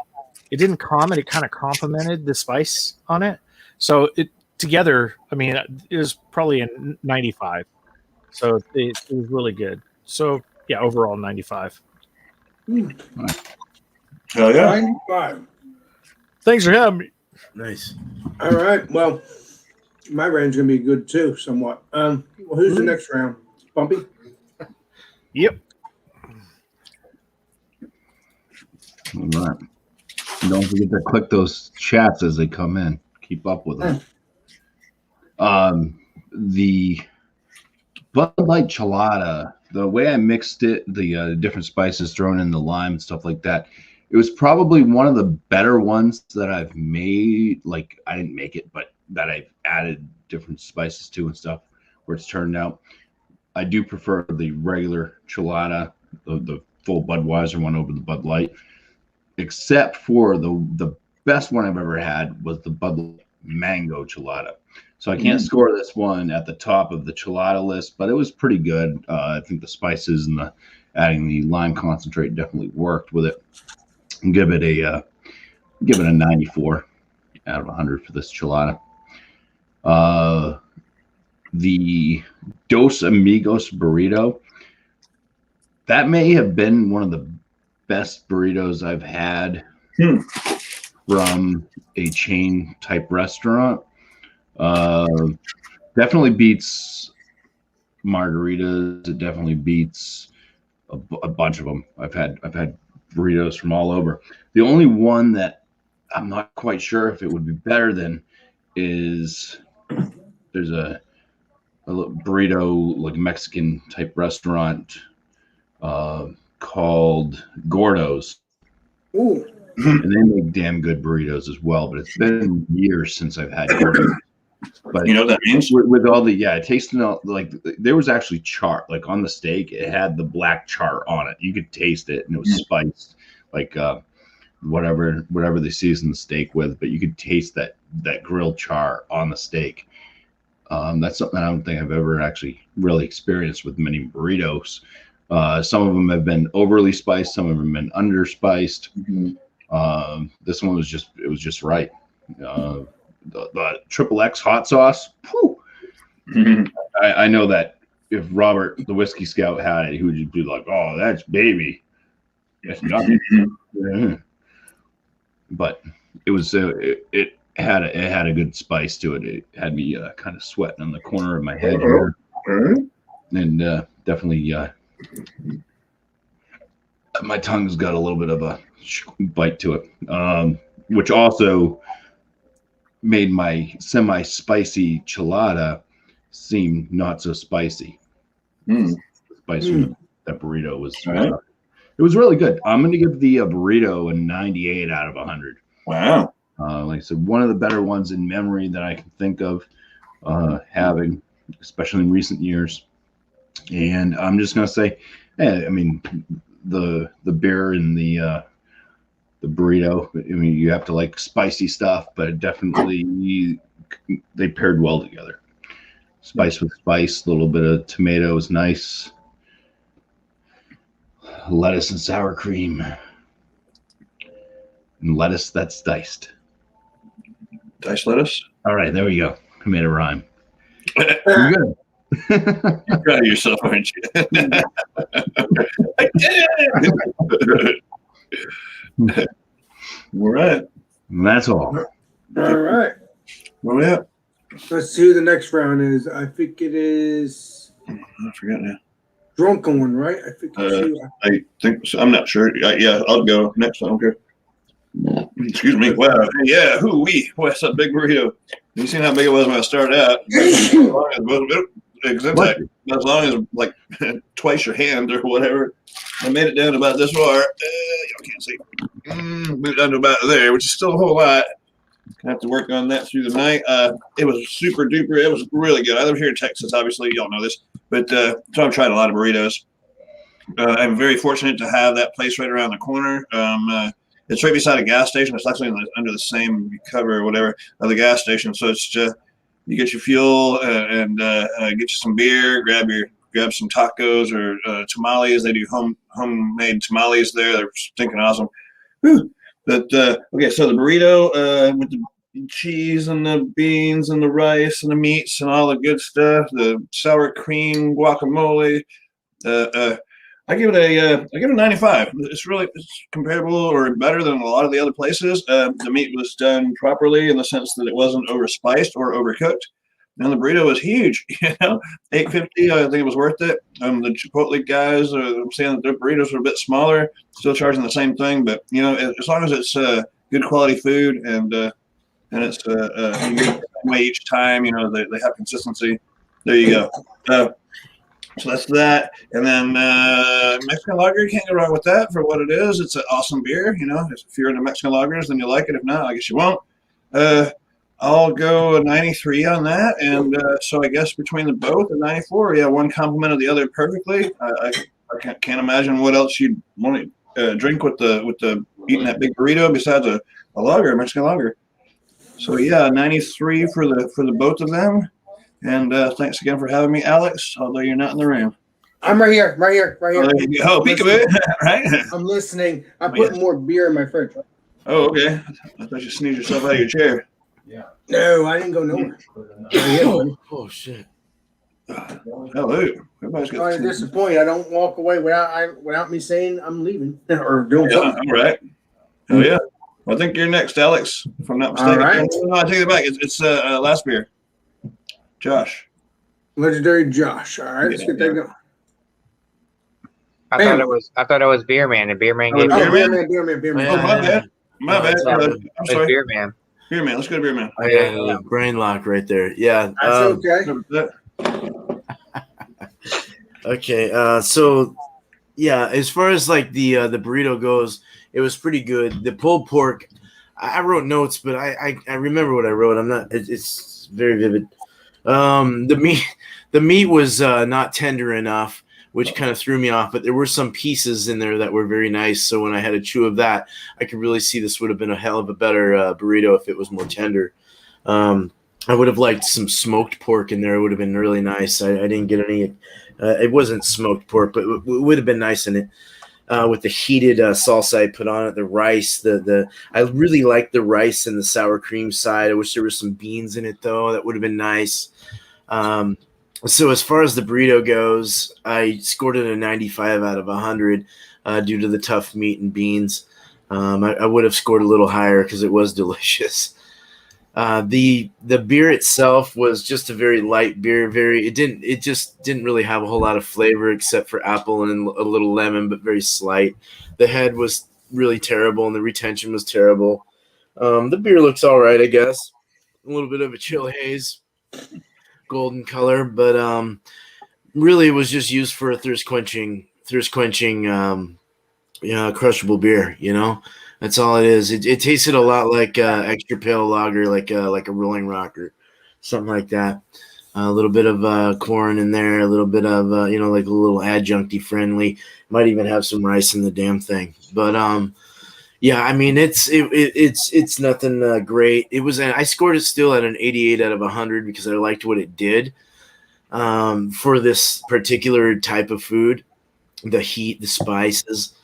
it didn't comment. It kind of complemented the spice on it. So it together, I mean, it was probably a 95. So it was really good. So yeah, overall 95. Hell yeah. 95. Thanks for having me. Nice. All right. Well, my round's gonna be good too, somewhat. Well, who's the next round? Bumpy. Yep. All right. Don't forget to click those chats as they come in. Keep up with them. The Bud Light Chelada, the way I mixed it, the different spices thrown in the lime and stuff like that, it was probably one of the better ones that I've made. Like, I didn't make it, but that I've added different spices to and stuff where it's turned out. I do prefer the regular Chelada, the full Budweiser one over the Bud Light, except for the best one I've ever had was the Bud Light Mango Chelada. So I can't score this one at the top of the Chelada list, but it was pretty good. I think the spices and adding the lime concentrate definitely worked with it. And give it a 94 out of 100 for this Chelada. The Dos Amigos burrito, that may have been one of the best burritos I've had from a chain type restaurant. Definitely beats margaritas. It definitely beats a bunch of them. I've had burritos from all over. The only one that I'm not quite sure if it would be better than is there's a burrito, like Mexican type restaurant called Gordo's. Ooh. And they make damn good burritos as well, but it's been years since I've had Gordo's. But You know what that means? with all the it tasted like there was actually char, like on the steak. It had the black char on it. You could taste it, and it was spiced, like whatever they season the steak with. But you could taste that grilled char on the steak. That's something I don't think I've ever actually really experienced with many burritos. Some of them have been overly spiced. Some of them have been underspiced. This one was just right. The Triple X hot sauce. I know that if Robert the Whiskey Scout had it, he would just be like, "Oh, that's baby, that's nothing." But it was it had a good spice to it. It had me kind of sweating on the corner of my head here, and definitely my tongue's got a little bit of a bite to it, which also made my semi-spicy Chelada seem not so spicy. The spice from that burrito was it was really good. I'm going to give the burrito a 98 out of 100. Wow. Like I said, one of the better ones in memory that I can think of having, especially in recent years. And I'm just going to say, I mean, the beer and the burrito, I mean, you have to like spicy stuff, but it definitely they paired well together. Spice with spice, a little bit of tomato is nice. Lettuce and sour cream. And lettuce that's diced. Diced lettuce? All right, there we go. I made a rhyme. You're good. You're proud of yourself, aren't you? I did it! All right. And that's all. All right. Where we at? Let's see who the next round is. I think it is I forget now. Drunken One, right? I think it's you. I think so. I'm not sure. Yeah, I'll go next. I don't care. Excuse me. Wow. Yeah. Hoo-wee. Boy, that's a big burrito. You seen how big it was when I started out? As long as like twice your hand or whatever. I made it down to about this far. Y'all can't see. Moved down to about there, which is still a whole lot. I have to work on that through the night. It was super duper. It was really good. I live here in Texas, obviously. Y'all know this. But so I've tried a lot of burritos. I'm very fortunate to have that place right around the corner. It's right beside a gas station. It's actually under the same cover or whatever of the gas station. So it's just you get your fuel and get you some beer, grab some tacos or tamales. They do homemade tamales there. They're stinking awesome. Whew. But okay, so the burrito with the cheese and the beans and the rice and the meats and all the good stuff, the sour cream, guacamole. I give it a 95. It's comparable or better than a lot of the other places. The meat was done properly in the sense that it wasn't overspiced or overcooked. And the burrito was huge, $8.50. I think it was worth it. The Cipotle guys are saying that their burritos are a bit smaller, still charging the same thing. But as long as it's good quality food and it's you get the same way each time, they have consistency. There you go. So that's that. And then Mexican lager, you can't go wrong with that for what it is. It's an awesome beer. If you're into Mexican lagers, then you like it. If not, I guess you won't. I'll go a 93 on that. And so I guess between the both, a 94. Yeah, one complemented the other perfectly. I can't imagine what else you'd want to drink with the eating that big burrito besides a lager, a Mexican lager. So yeah, 93 for the both of them. And thanks again for having me, Alex, although you're not in the room. I'm right here. Oh, there you go. Peekaboo. Right? I'm listening. I put more beer in my fridge. Oh, okay. I thought you sneezed yourself out of your chair. Yeah. No, I didn't go nowhere. Oh shit. Hello. Everybody's got I'm disappointed. I don't walk away without me saying I'm leaving or doing something. All right. Oh, yeah. Well, I think you're next, Alex, if I'm not mistaken. All right. No, I take it back. It's last beer. Josh. Legendary Josh. All right, let's get that going. I thought it was Beer Man, and Beer Man gave Beer Man. Oh, my bad. My bad. I'm sorry. Beer Man. Beer Man. Let's go to Beer Man. Yeah, brain lock right there. Yeah. That's okay. Okay. So yeah, as far as like the burrito goes, it was pretty good. The pulled pork, I wrote notes, but I remember what I wrote. It's very vivid. The meat was not tender enough, which kind of threw me off, but there were some pieces in there that were very nice. So when I had a chew of that, I could really see this would have been a hell of a better burrito if it was more tender. I would have liked some smoked pork in there. It would have been really nice. I didn't get any. It wasn't smoked pork, but it would have been nice in it. With the heated salsa I put on it, the rice, I really liked the rice and the sour cream side. I wish there was some beans in it though. That would have been nice. So as far as the burrito goes, I scored it a 95 out of 100 due to the tough meat and beans. I would have scored a little higher because it was delicious. The beer itself was just a very light beer. It just didn't really have a whole lot of flavor except for apple and a little lemon, but very slight. The head was really terrible and the retention was terrible. The beer looks all right, I guess. A little bit of a chill haze, golden color, but really it was just used for a thirst quenching crushable beer. That's all it is. It tasted a lot like extra pale lager, like a Rolling Rock or something like that. A little bit of corn in there, a little bit of like a little adjuncty friendly. Might even have some rice in the damn thing. But yeah, I mean it's nothing great. I scored it still at an 88 out of 100 because I liked what it did for this particular type of food. The heat, the spices.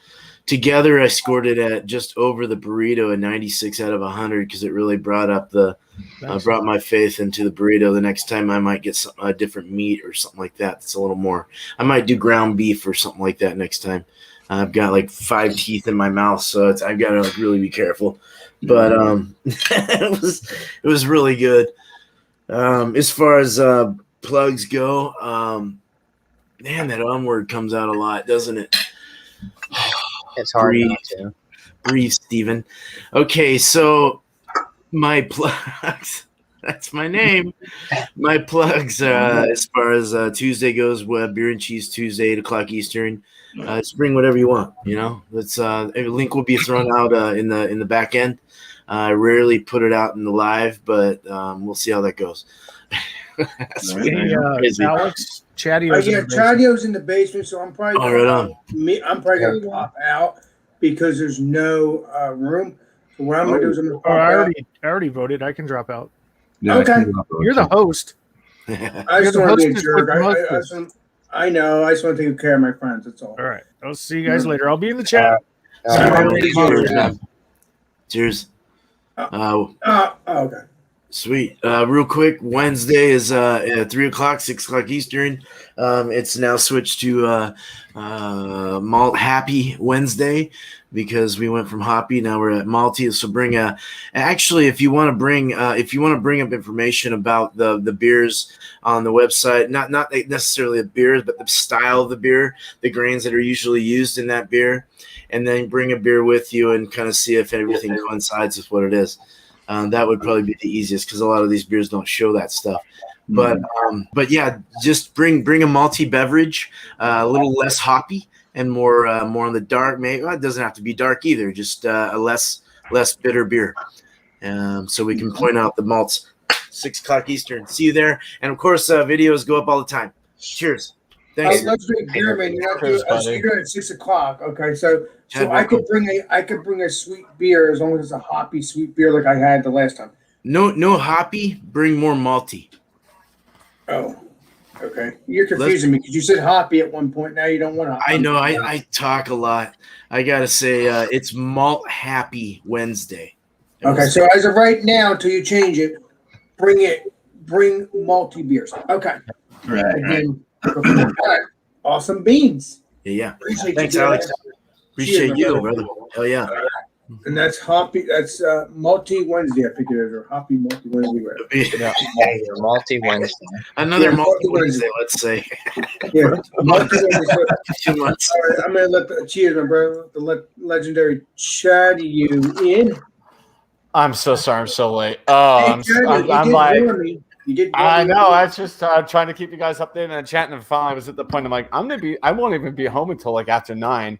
Together, I scored it at just over the burrito, a 96 out of 100, because it really brought my faith into the burrito. The next time I might get a different meat or something like that. That's a little more. I might do ground beef or something like that next time. I've got like 5 teeth in my mouth, so I've got to really be careful. But it was really good. As far as plugs go, man, that onward comes out a lot, doesn't it? It's hard not to. Breathe, Steven. Okay, so my plugs. That's my name. My plugs, as far as Tuesday goes, Beer and Cheese Tuesday, 8 o'clock Eastern. Just bring whatever you want. It's a link will be thrown out in the back end. I rarely put it out in the live, but we'll see how that goes. Sweet. Hey, Crazy. Alex, Chatio's in Yeah, the basement. Chatio's in the basement, so I'm probably Oh, right on. I'm probably gonna pop out because there's no room. So what I'm gonna do is I'm gonna Oh, pop I out. already voted. I can drop out. Yeah, Okay. I can drop You're the too. host. I You're just the want to be a hostess jerk. with the I mostest. I know. I just want to take care of my friends. That's all. All right. I'll see you guys later. I'll be in the chat. Cheers. Cheers. Okay. Sweet. Real quick, Wednesday is at 3 o'clock, 6 o'clock Eastern. It's now switched to Malt Happy Wednesday because we went from Hoppy. Now we're at Malty. So bring actually, if you want to bring up information about the beers on the website, not necessarily the beers, but the style of the beer, the grains that are usually used in that beer, and then bring a beer with you and kind of see if everything coincides with what it is. That would probably be the easiest because a lot of these beers don't show that stuff. But yeah, just bring a malty beverage, a little less hoppy and more on the dark. Maybe it doesn't have to be dark either. Just a less bitter beer. So we can point out the malts. 6 o'clock Eastern. See you there. And of course, videos go up all the time. Cheers. Thanks. Let's drink beer, man. You're not doing. So you're doing at 6 o'clock. Okay, so I could bring a sweet beer as long as it's a hoppy sweet beer like I had the last time. No hoppy. Bring more malty. Oh, okay. You're confusing me because you said hoppy at one point. Now you don't want to. I know. I talk a lot. I gotta say, it's Malt Happy Wednesday. Okay, so as of right now, until you change it, bring malty beers. Okay. Right. Again, all right. Awesome beans. Yeah. Appreciate Thanks, you, Alex. Appreciate you, brother. brother. Hell yeah. And that's hoppy. That's Malty Wednesday. I think it is, or Hoppy Malty Wednesday. Right? Multi Wednesday. Another Yeah, multi Wednesday, let's say. Yeah, Malty Wednesday. 2 months. All right, I'm gonna let cheers, my brother. The legendary Chatty you in. I'm so sorry I'm so late. Oh, Hey, I'm like, you did. I know. I was just trying to keep you guys updated and chatting, and finally I was at the point I'm like, I won't even be home until like after 9.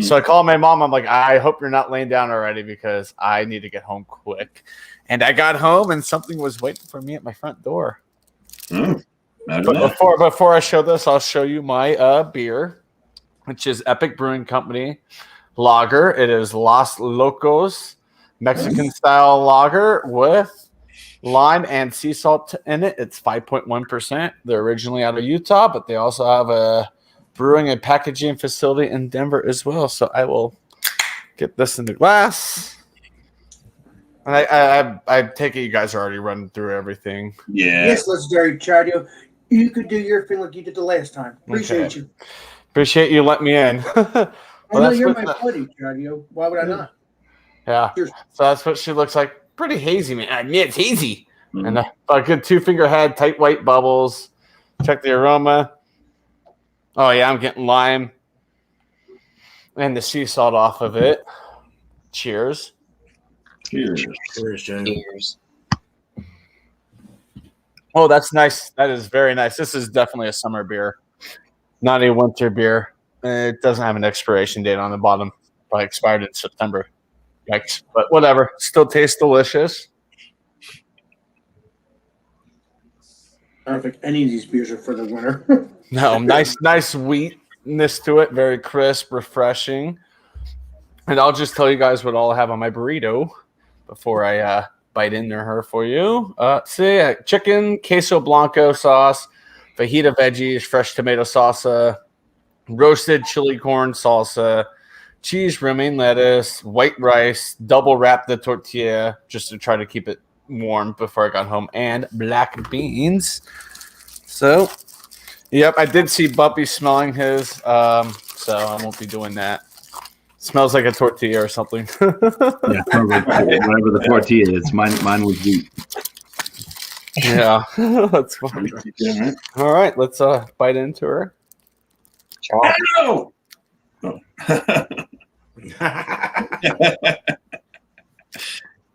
So I called my mom. I'm like, I hope you're not laying down already because I need to get home quick. And I got home and something was waiting for me at my front door. But before I show this, I'll show you my beer, which is Epic Brewing Company lager. It is Los Locos Mexican style lager with lime and sea salt in it. It's 5.1%. They're originally out of Utah, but they also have a brewing and packaging facility in Denver as well. So I will get this in the glass. And I take it you guys are already running through everything. Yeah. Yes, legendary Chatty. You could do your thing like you did the last time. Appreciate you. Appreciate you letting me in. I know you're my buddy, Chatty. Why would I not? Yeah. Cheers. So that's what she looks like. Pretty hazy, man. I mean, it's hazy. And a good 2-finger head, tight white bubbles. Check the aroma. Oh, yeah, I'm getting lime and the sea salt off of it. Cheers. Cheers. Cheers, Johnny. Cheers. Oh, that's nice. That is very nice. This is definitely a summer beer, not a winter beer. It doesn't have an expiration date on the bottom. Probably expired in September. Yikes. But whatever. Still tastes delicious. I don't think any of these beers are for the winter. No, nice wheatness to it. Very crisp, refreshing. And I'll just tell you guys what all I have on my burrito before I bite into her for you. Chicken, queso blanco sauce, fajita veggies, fresh tomato salsa, roasted chili corn salsa, cheese, romaine lettuce, white rice, double wrap the tortilla just to try to keep it warm before I got home, and black beans. So, yep, I did see Bumpy smelling his, so I won't be doing that. Smells like a tortilla or something. Yeah, whatever the tortilla is. Mine was wheat. Yeah, that's funny. All right, let's bite into her. Oh!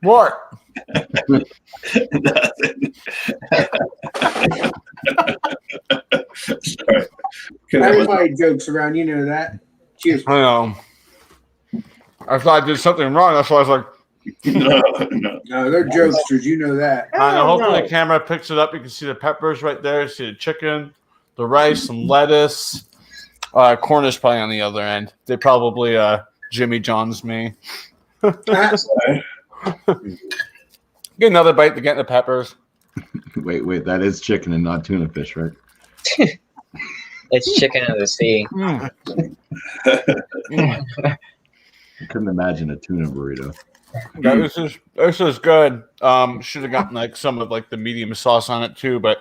What? Nothing. Sorry. Everybody jokes around, you know that. Cheers. I know. I thought I did something wrong. That's why I was like, No. No, they're jokesters. You know that. Hopefully the camera picks it up. You can see the peppers right there. You see the chicken, the rice, some lettuce. Cornish pie on the other end. They probably Jimmy John's me. Get another bite to get the peppers. Wait, that is chicken and not tuna fish, right? It's chicken of the sea. I couldn't imagine a tuna burrito. Yeah, this is good. Should have gotten like some of like the medium sauce on it too, but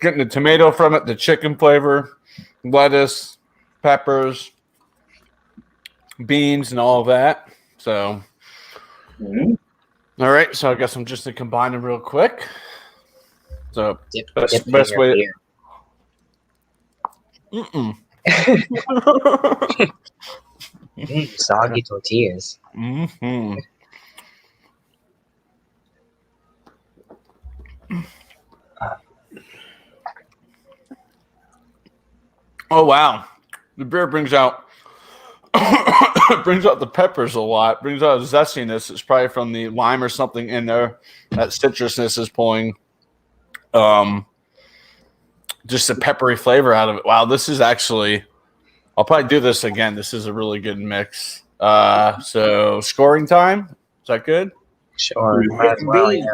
getting the tomato from it, the chicken flavor, lettuce, peppers, beans, and all of that. So, all right. So I guess I'm just gonna combine them real quick. So best way. Soggy tortillas. Mm-hmm. Oh wow, the beer brings out the peppers a lot. Brings out zestiness. It's probably from the lime or something in there. That citrusness is pulling just a peppery flavor out of it. Wow, this is actually. I'll probably do this again. This is a really good mix. So scoring time. Is that good? Sure. Might as well, yeah.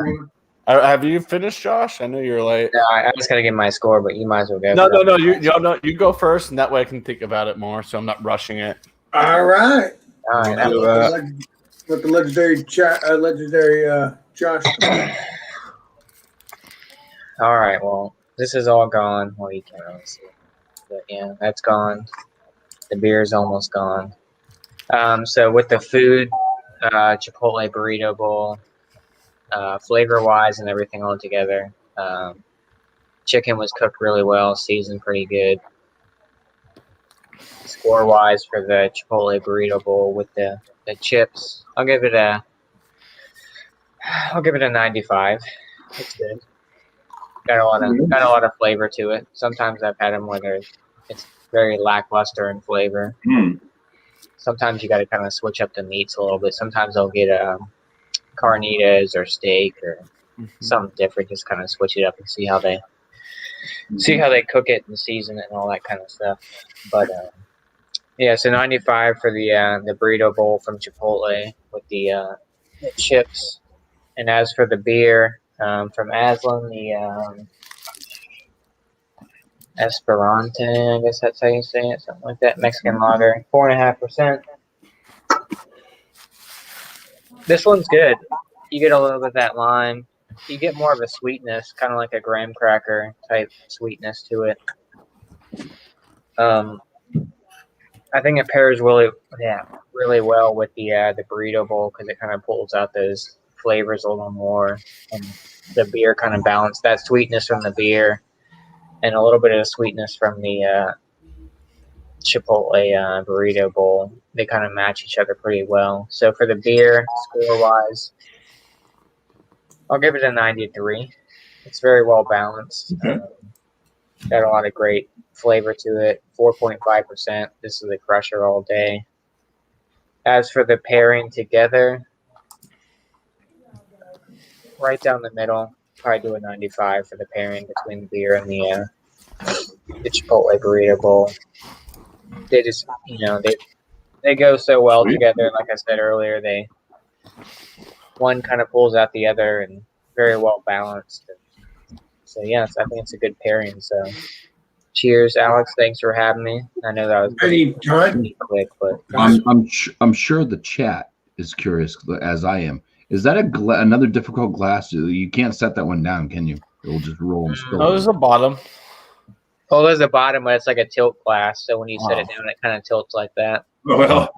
Have you finished, Josh? I know you're late. No, I just gotta get my score, but you might as well go. No. You go first, and that way I can think about it more, so I'm not rushing it. All right. All right. Let the legendary Josh. All right. Well, this is all gone. Well, you can't really see it. But yeah, that's gone. The beer is almost gone. So with the food, Chipotle burrito bowl, flavor-wise and everything all together, chicken was cooked really well, seasoned pretty good. Score-wise for the Chipotle burrito bowl with the chips, I'll give it a 95. It's good. Got a lot of flavor to it. Sometimes I've had them where it's very lackluster in flavor. Sometimes you got to kind of switch up the meats a little bit. Sometimes I'll get carnitas or steak or something different. Just kind of switch it up and see how they cook it and season it and all that kind of stuff. But yeah, so 95 for the burrito bowl from Chipotle with the chips. And as for the beer from Aslan, the Esperante, I guess that's how you say it, something like that. Mexican lager, 4.5%. This one's good. You get a little bit of that lime. You get more of a sweetness, kind of like a graham cracker type sweetness to it. I think it pairs really well with the burrito bowl because it kind of pulls out those flavors a little more, and the beer kind of balanced that sweetness from the beer and a little bit of sweetness from the Chipotle burrito bowl. They kind of match each other pretty well. So for the beer, score-wise, I'll give it a 93. It's very well balanced. Got a lot of great flavor to it. 4.5%. This is a crusher all day. As for the pairing together, right down the middle, probably do a 95 for the pairing between the beer and the Chipotle burrito bowl. They just, they go so well together. Like I said earlier, one kind of pulls out the other and very well balanced. So yes, I think it's a good pairing. So cheers, Alex. Thanks for having me. I know that was pretty quick, but I'm sure the chat is curious as I am. Is that another difficult glass? You can't set that one down, can you? It will just roll and spill. Oh, there's a bottom. Oh, there's a bottom, but it's like a tilt glass. So when you set it down, it kind of tilts like that. Well,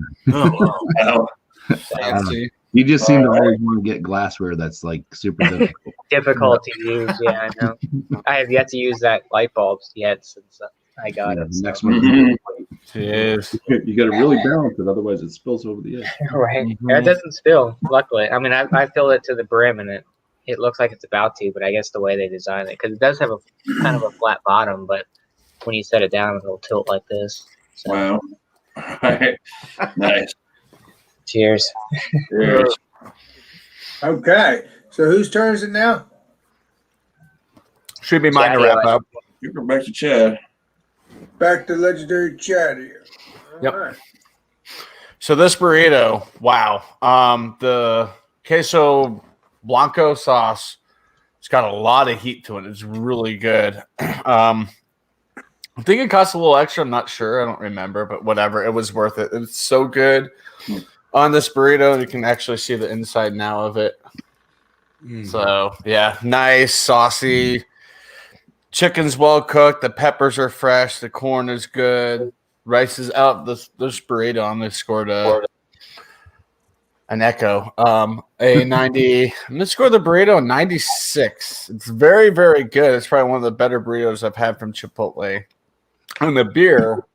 Fancy. You just seem to always want to get glassware that's like super difficult. Difficult to use, yeah, I know. I have yet to use that light bulbs yet since I got it. Next so. one. Cheers. You got to really balance it, otherwise it spills over the edge. Right. It doesn't spill, luckily. I mean, I filled it to the brim, and it looks like it's about to, but I guess the way they designed it, because it does have a kind of a flat bottom, but when you set it down, it'll tilt like this. So. wow. All right. Nice. Cheers. Cheers. Okay. So whose turn is it now? Should be mine to Chatty, wrap up. Give her back to Chad. Back to legendary Chad here. Yep. All right. So this burrito, wow. The queso blanco sauce, it's got a lot of heat to it. It's really good. I think it cost a little extra. I'm not sure. I don't remember, but whatever. It was worth it. It's so good on this burrito. You can actually see the inside now of it. So yeah, nice, saucy. Chicken's well cooked. The peppers are fresh. The corn is good. Rice is out. This burrito, I'm gonna score an echo. A 90. I'm gonna score the burrito a 96. It's very, very good. It's probably one of the better burritos I've had from Cipotle. And the beer,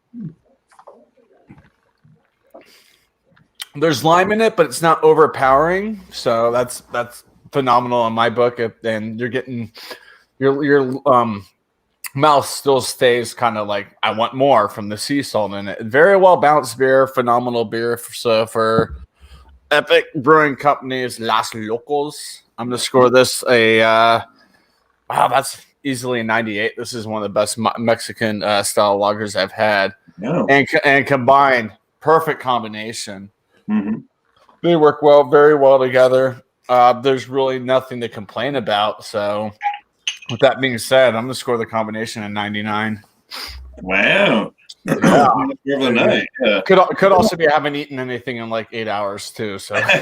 there's lime in it, but it's not overpowering. So that's phenomenal in my book. And you're getting your mouth still stays kind of like I want more from the sea salt in it. Very well balanced beer, phenomenal beer. For Epic Brewing Company's Las Locos, I'm gonna score this a wow. That's easily a 98. This is one of the best Mexican style lagers I've had, and combined, perfect combination. Mm-hmm. They work very well together. There's really nothing to complain about. So, with that being said, I'm gonna score the combination at 99. Wow. Yeah. The night. Yeah. Could also be I haven't eaten anything in like 8 hours too. So Yeah.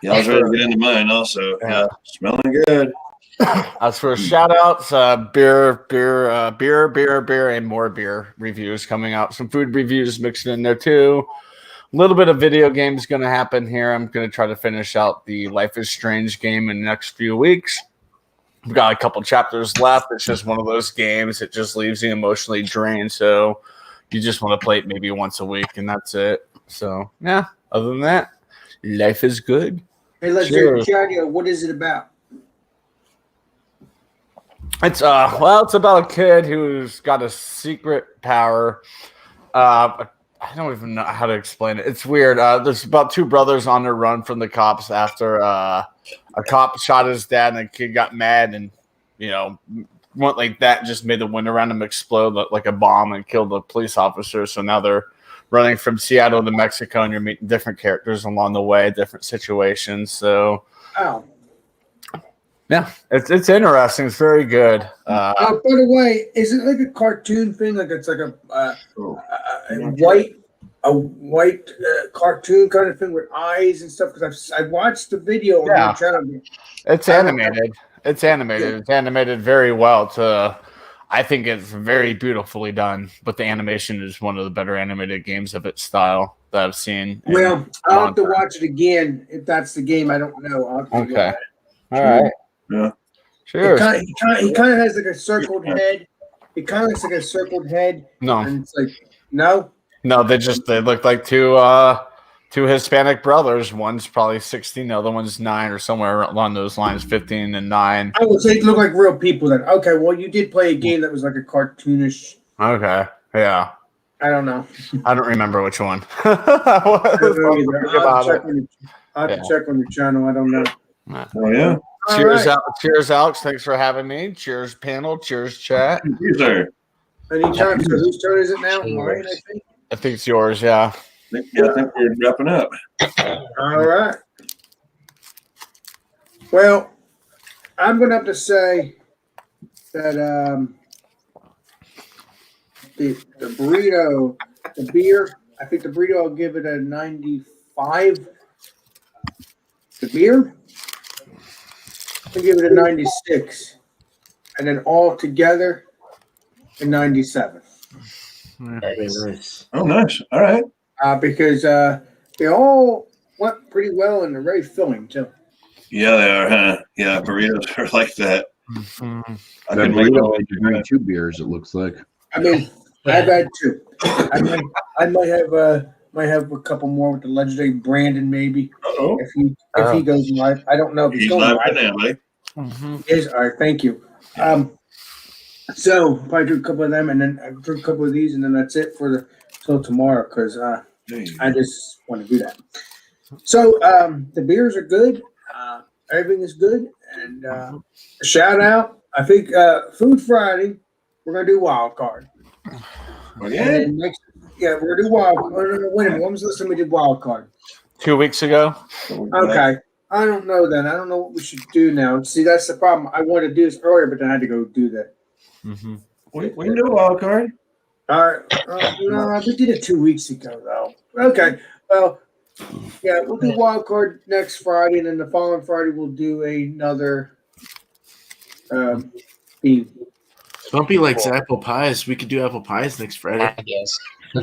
Yeah, I was ready to get into mine also. Yeah. Smelling good. As for shout outs, beer, and more beer reviews coming out. Some food reviews mixed in there too. A little bit of video games going to happen here. I'm going to try to finish out the Life is Strange game in the next few weeks. We've got a couple chapters left. It's just one of those games. It just leaves you emotionally drained. So you just want to play it maybe once a week, and that's it. So, yeah, other than that, life is good. Hey, legendary Chad, what is it about? It's it's about a kid who's got a secret power. I don't even know how to explain it. It's weird. There's about two brothers on their run from the cops after a cop shot his dad, and the kid got mad and went like that, and just made the wind around him explode like a bomb and killed the police officer. So now they're running from Seattle to Mexico, and you're meeting different characters along the way, different situations. So, yeah, it's interesting. It's very good. By the way, is it like a cartoon thing? Like it's like a white cartoon kind of thing with eyes and stuff? Because I've watched the video on your channel. It's animated. It's animated. It's animated very well. I think it's very beautifully done. But the animation is one of the better animated games of its style that I've seen. Well, I'll have to watch it again if that's the game. I don't know. Okay. All right. Yeah. Sure. He kind of has like a circled head. It kind of looks like a circled head. No. And it's like, no? No, they look like two Hispanic brothers. One's probably 16, the other one's 9 or somewhere along those lines, 15 and 9. I would say it look like real people then. Okay, well, you did play a game that was like a cartoonish. Okay. Yeah. I don't know. I don't remember which one. I'll have to check on your channel. I don't know. Oh, yeah. Cheers, Cheers, Alex. Thanks for having me. Cheers, panel. Cheers, chat. Thank you, sir. Anytime. So whose turn is it now? Mine, I think. I think it's yours, yeah. I think we're wrapping up. All right. Well, I'm going to have to say that the burrito, the beer, I think the burrito, I'll give it a 95. The beer, I'll give it a 96. And then all together, a 97. Very nice. Oh, nice. All right. Because they all went pretty well and they're very filling, too. Yeah, they are, huh? Yeah, burritos are like that. Mm-hmm. I can make drink 2 beers, it looks like. I mean, I've had 2. I might have a couple more with the legendary Brandon, maybe. Uh-oh. If he goes live. I don't know if he's going live live. right now, buddy. Yes, all right, thank you. So probably do a couple of them, and then I do a couple of these, and then that's it for the. till tomorrow because Hey. I just want to do that. So the beers are good. Everything is good. And shout out. I think Food Friday, we're going to do Wild Card. Oh, And yeah. then we're going to do Wild Card. Wait a minute. When was the last time we did Wild Card? 2 weeks ago. Okay. I don't know then. I don't know what we should do now. See, that's the problem. I wanted to do this earlier, but then I had to go do that. Mm-hmm. We can do a wild card. All right. No, we did it 2 weeks ago, though. Okay. Well, yeah, we'll do Wild Card next Friday, and then the following Friday we'll do another theme. Bumpy likes apple pies. We could do apple pies next Friday. I guess. No,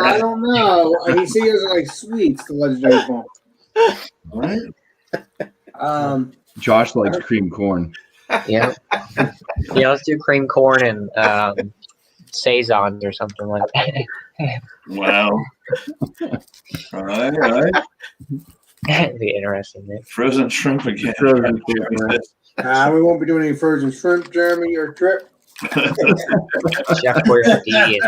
I don't know. He said he doesn't like sweets, the legendary bump. All right. Josh likes cream corn. Yeah. Yeah, let's do cream corn and saisons or something like that. Wow. All right. That'd be interesting, Nick. Frozen shrimp again. Frozen shrimp, We won't be doing any frozen shrimp, Jeremy, or Trip. Chef Boyardee.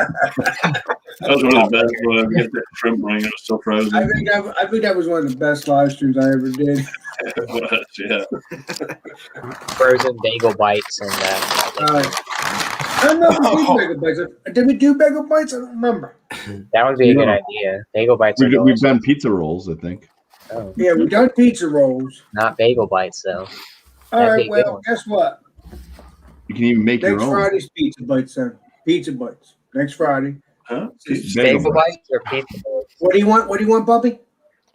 That was one of the best ones. I get that shrimp ring. It was still frozen. I think that was one of the best live streams I ever did. It was, yeah. Frozen bagel bites and I don't know if we did bagel bites. Did we do bagel bites? I don't remember. that would be a good Yeah. idea. Bagel bites are We've delicious. done pizza rolls, I think. Oh, Yeah, we done pizza rolls. not bagel bites though. All That'd right, be a good well, one. guess what? You can even make Next your own. Friday's pizza bites, son. Pizza bites. Next Friday. Huh? Bagel bites or pizza bites? What do you want? What do you want, Bubby?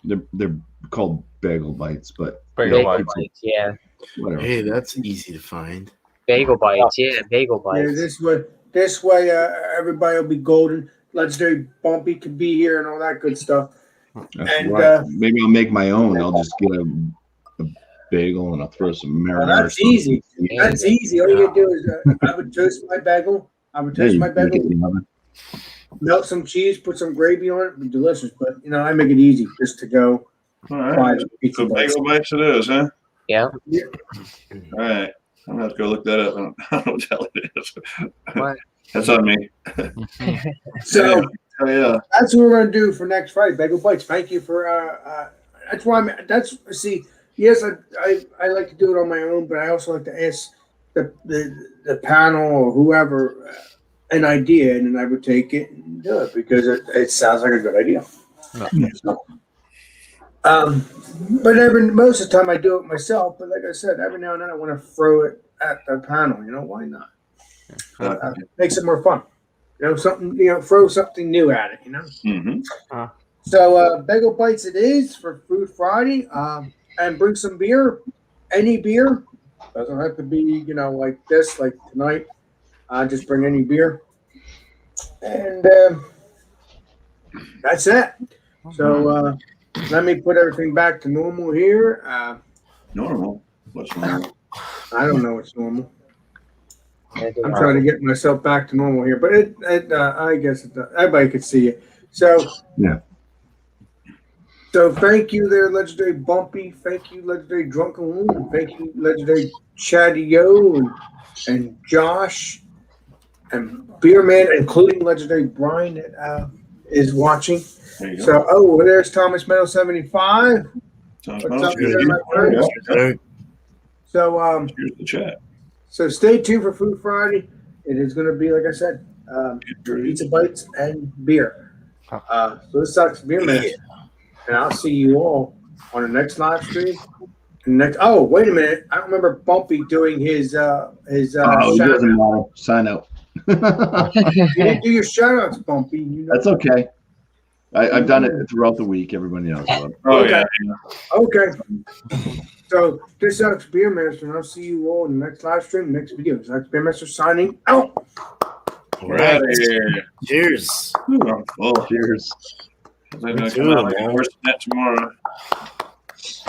They're called bagel bites, but Bagel Bagel bites. bites, yeah. whatever. Hey, that's easy to find. Bagel bites, yeah. Bagel Yeah, bites. this way, everybody will be golden. Legendary Bumpy can be here and all that good stuff. That's And, right. Maybe I'll make my own. I'll just get a bagel and I'll throw some marinara. That's easy. That's easy. All you gotta do is I would toast my bagel. Melt some cheese, put some gravy on it. It'd be delicious. But I make it easy just to go All buy right. pizza So bites. bagel bites it is, huh? Yeah. All right. I'm gonna have to go look that up. I don't know what the hell it is. What? That's on me. So Oh yeah. that's what we're gonna do for next Friday. Bagel bites. Thank you for that's why yes, I like to do it on my own, but I also like to ask the panel or whoever an idea, and then I would take it and do it because it sounds like a good idea. So, but most of the time I do it myself. But like I said, every now and then I want to throw it at the panel. Why not? Makes it more fun. Something. Throw something new at it. Mm-hmm. So bagel bites it is for Food Friday. And bring some beer. Any beer. Doesn't have to be like this, like tonight. Just bring any beer. And that's it. So let me put everything back to normal here. Normal. What's normal? I don't know what's normal. Yeah, I'm trying to get myself back to normal here, but I guess everybody could see it. So Yeah. So thank you there, Legendary Bumpy. Thank you, Legendary Drunken Loon. Thank you, Legendary Chatty O and Josh and Beerman, including Legendary Brian that is watching. There you go. So, there's Thomas Meadow 75. Sounds What's up, good. my friend? Yeah. So, Here's the chat. so stay tuned for Food Friday. It is going to be, like I said, pizza bites and beer. So this sucks, Beerman. And I'll see you all on the next live stream. Oh, wait a minute! I remember Bumpy doing his It shout doesn't matter. Sign out. You didn't do your shout outs, Bumpy. That's okay. I've done it throughout the week. Everybody knows. Oh Okay. yeah. Okay. So this sucks, Beermaster, and I'll see you all in the next live stream, next video. This sucks, Beermaster signing out. All right. Yeah. Cheers. Ooh, I'm full. Cheers. I'm gonna come out like worse than that tomorrow.